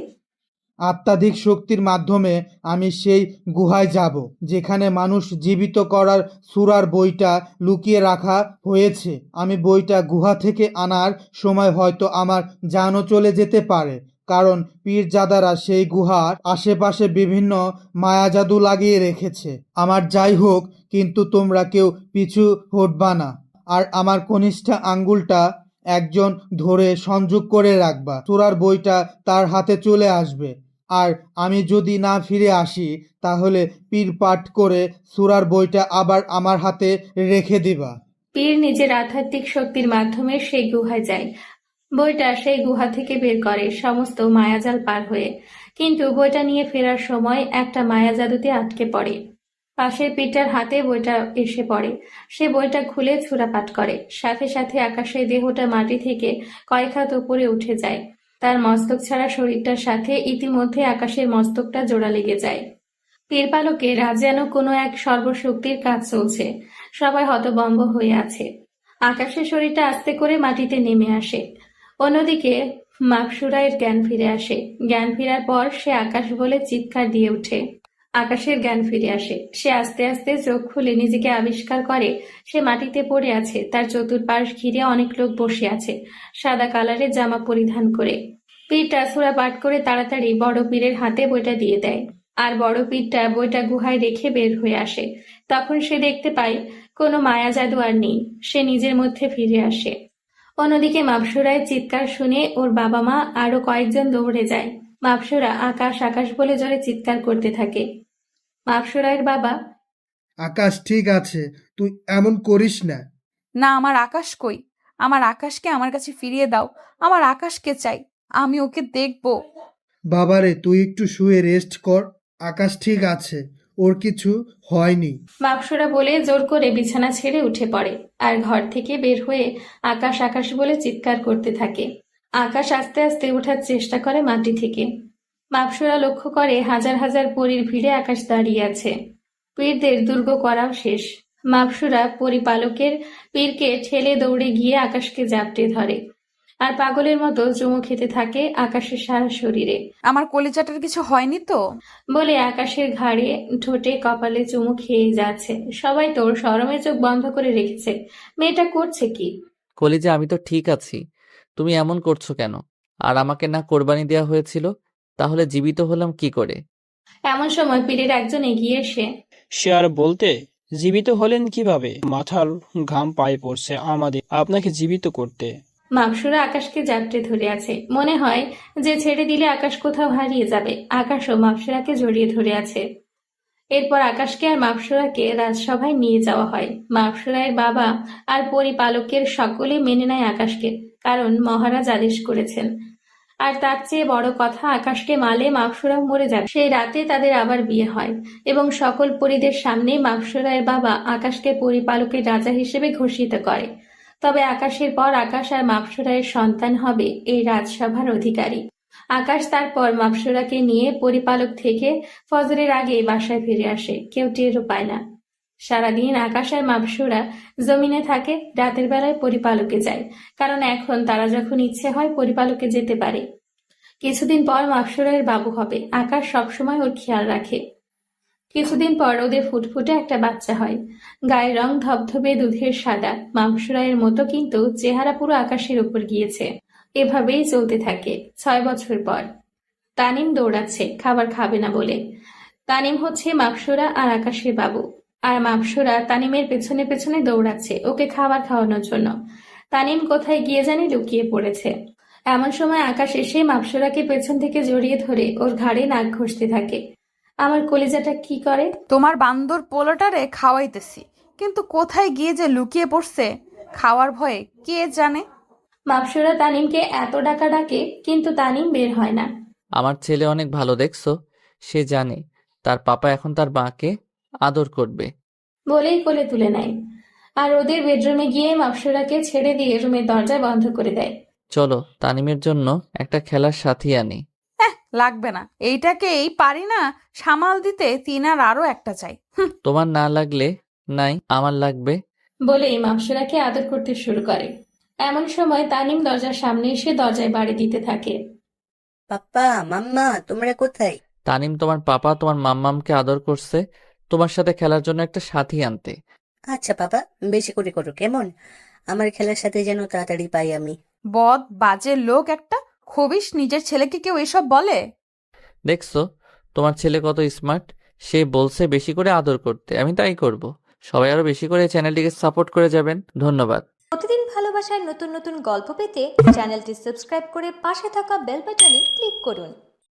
আত্মাধিক শক্তির মাধ্যমে আমি সেই গুহায় যাব যেখানে মানুষ জীবিত করার সূরার বইটা লুকিয়ে রাখা হয়েছে। আমি বইটা গুহা থেকে আনার সময় হয়তো আমার জানও চলে যেতে পারে, কারণ পীরজাদারা সেই গুহার আশেপাশে বিভিন্ন মায়াজাদু লাগিয়ে রেখেছে। আমার যাই হোক, কিন্তু তোমরা কেউ পিছু হটবা না, আর আমার কনিষ্ঠ আঙ্গুলটা একজন ধরে সংযোগ করে রাখবা। সূরার বইটা তার হাতে চলে আসবে, আর আমি যদি না ফিরে আসি তাহলে পীর পাঠ করে সূরার বইটা আবার আমার হাতে রেখে দিবা। পীর নিজের আধ্যাত্মিক শক্তির মাধ্যমে সেই গুহায় যায়। বইটা সেই গুহা থেকে বের করে সমস্ত মায়াজাল পার হয়ে। কিন্তু বইটা নিয়ে ফেরার সময় একটা মায়াজাদুতে আটকে পড়ে। পাশের পীরটার হাতে বইটা এসে পড়ে। সে বইটা খুলে সূরা পাঠ করে। সাথে সাথে আকাশের দেহটা মাটি থেকে কয়েক হাত উপরে উঠে যায়। তার মস্তক ছাড়া শরীরটার সাথে ইতিমধ্যে আকাশের মস্তকটা জোড়া লেগে যায়। পীরপালকের যেন কোনো এক সর্বশক্তির কাজ চলছে। সবাই হতভম্ব হয়ে আছে। আকাশের শরীরটা আস্তে করে মাটিতে নেমে আসে। অন্যদিকে মাকসুরায়ের জ্ঞান ফিরে আসে। জ্ঞান ফেরার পর সে আকাশ বলে চিৎকার দিয়ে ওঠে। আকাশের জ্ঞান ফিরে আসে। সে আস্তে আস্তে চোখ খুলে নিজেকে আবিষ্কার করে সে মাটিতে পড়ে আছে। তার চতুর্পাশ ঘিরে অনেক লোক বসে আছে সাদা কালারের জামা পরিধান করে। পীরটা সূরা পাঠ করে তাড়াতাড়ি বড় পীরের হাতে বইটা দিয়ে দেয়। আর বড় পীরটা বইটা গুহায় রেখে বের হয়ে আসে। তখন সে দেখতে পায় কোনো মায়া জাদু আর নেই। সে নিজের মধ্যে ফিরে আসে। অন্যদিকে মাপসুরায়ের চিৎকার শুনে ওর বাবা মা আরো কয়েকজন দৌড়ে যায়। মাপসুরা আকাশ আকাশ বলে জোরে চিৎকার করতে থাকে। মাপসুরায়ের বাবা, আকাশ ঠিক আছে, তুই এমন করিস না। না, আমার আকাশ কই? আমার আকাশকে আমার কাছে ফিরিয়ে দাও। আমার আকাশকে চাই, আমি ওকে দেখব। বাবারে, তুই একটু শুয়ে রেস্ট কর। আকাশ ঠিক আছে, ওর কিছু হয়নি। মাপসুরা বলে জোর করে বিছানা ছেড়ে উঠে পড়ে আর ঘর থেকে বের হয়ে আকাশ আকাশ বলে চিৎকার করতে থাকে। আকাশ আস্তে আস্তে ওঠার চেষ্টা করে মাটি থেকে। মাপসুরা লক্ষ্য করে হাজার হাজার পরীর ভিড়ে আকাশ দাঁড়িয়ে আছে। পীরদের দুর্গ করাও শেষ। মাপসুরা পরিপালকের পীরকে ঠেলে দৌড়ে গিয়ে আকাশকে জাপটে ধরে আর পাগলের মতো চুমু খেতে থাকে আকাশের সারা শরীরে। আমার কলিজাটার কিছু হয়নি তো? বলে আকাশের ঘাড়ে ঠোঁটে কপালে চুমু খেয়ে যাচ্ছে। সবাই তোর শরমে চোখ বন্ধ করে রেখেছে। মেয়েটা করছে কি? কলিজা, আমি তো ঠিক আছি, তুমি এমন করছো কেন? আর আমাকে না কোরবানি দেওয়া হয়েছিল, তাহলে জীবিত হলাম কি করে? এমন সময় পীরের একজন এগিয়ে এসে, সে আর বলতে, জীবিত হলেন কিভাবে? মাথার ঘাম পায়ে পড়ছে আমাদের আপনাকে জীবিত করতে। মাপসুরা আকাশকে জাপটে ধরে আছে। মনে হয় যে ছেড়ে দিলে আকাশ কোথাও হারিয়ে যাবে। আকাশও মাপসুরাকে জড়িয়ে ধরে আছে। এরপর আকাশকে আর মাপসুরাকে রাজসভায় নিয়ে যাওয়া হয়। মাপসুরায়ের বাবা আর পরিপালকের সকলে মেনে নেয় আকাশকে, কারণ মহারাজ আদেশ করেছেন। আর তার চেয়ে বড় কথা, আকাশকে মালে মাপসুরা মরে যাবে। সেই রাতে তাদের আবার বিয়ে হয় এবং সকল পরীদের সামনে মাপসুরায়ের বাবা আকাশকে পরিপালকের রাজা হিসেবে ঘোষিত করে। তবে আকাশের পর আকাশ আর মাপসুরায়ের সন্তান হবে এই রাজসভার অধিকারী। আকাশ তারপর মাপসুরাকে নিয়ে পরিপালক থেকে ফজরের আগে বাসায় ফিরে আসে। কেউ টেরও পায় না। সারাদিন আকাশ আর মাপসুরা জমিনে থাকে, রাতের বেলায় পরিপালকে যায়, কারণ এখন তারা যখন ইচ্ছে হয় পরিপালকে যেতে পারে। কিছুদিন পর মাপসুরায়ের বাবু হবে। আকাশ সবসময় ওর খেয়াল রাখে। কিছুদিন পর ওদের ফুটফুটে একটা বাচ্চা হয়। গায়ের রং ধবধবে দুধের সাদা, মাপসুরায়ের মতো, কিন্তু চেহারা পুরো আকাশের উপর গিয়েছে। এভাবেই চলতে থাকে। 6 বছর পর তানিম দৌড়াচ্ছে খাবার খাবে না বলে। তানিম হচ্ছে মাপসুরা আর আকাশের বাবু, আর মাপসুরা তানিমের পেছনে পেছনে দৌড়াচ্ছে ওকে খাবার খাওয়ানোর জন্য। তানিম কোথায় গিয়ে জানি লুকিয়ে পড়েছে। এমন সময় আকাশ এসে মাপসুরাকে পেছন থেকে জড়িয়ে ধরে ওর ঘাড়ে নাক ঘষতে থাকে। আমার কলিজাটা কি করে? তোমার বান্দর পোলাটারে খাওয়াইতেছি, কিন্তু কোথায় গিয়ে যে লুকিয়ে পড়ছে খাওয়ার ভয়ে কে জানে। মাপসুরা তানিমকে এত ডাকা ডাকে, কিন্তু তানিম বের হয় না। আমার ছেলে অনেক ভালো, দেখছো? সে জানে তার পাপা এখন তার মাকে আদর করবে। বলেই কোলে তুলে নেয়, আর ওদের বেডরুমে গিয়ে মাপসুরাকে ছেড়ে দিয়ে রুমের দরজা বন্ধ করে দেয়। চলো তানিমের জন্য একটা খেলার সাথী আনি। লাগবে না, এইটাকেই পারি না সামাল দিতে, তিনার আরো একটা চাই। তোমার না লাগলে নাই, আমার লাগবে। বলেই মাপসুরাকে আদর করতে শুরু করে। এমন সময় তানিম দরজার সামনে এসে দরজায় বাড়ি দিতে থাকে। পাপ্পা, মাম্মা, তোমরা কোথায়? তানিম তোমার পাপা তোমার মাম্মামকে আদর করছে তোমার সাথে খেলার জন্য একটা সাথী আনতে। আচ্ছা পাপা, বেশি করে করো কেমন? আমার খেলার সাথে যেন তাড়াতাড়ি পাই আমি। বদ বাজে লোক একটা, খবিস নিজের ছেলেকে কেউ এসব বলে? দেখছো তোমার ছেলে কত স্মার্ট, সে বলছে বেশি করে আদর করতে, আমি তাই করব। সবাই আরো বেশি করে চ্যানেলটিকে সাপোর্ট করে যাবেন, ধন্যবাদ। প্রতিদিন ভালোবাসার নতুন নতুন গল্প পেতে চ্যানেলটি সাবস্ক্রাইব করে পাশে থাকা বেল বাটনে ক্লিক করুন।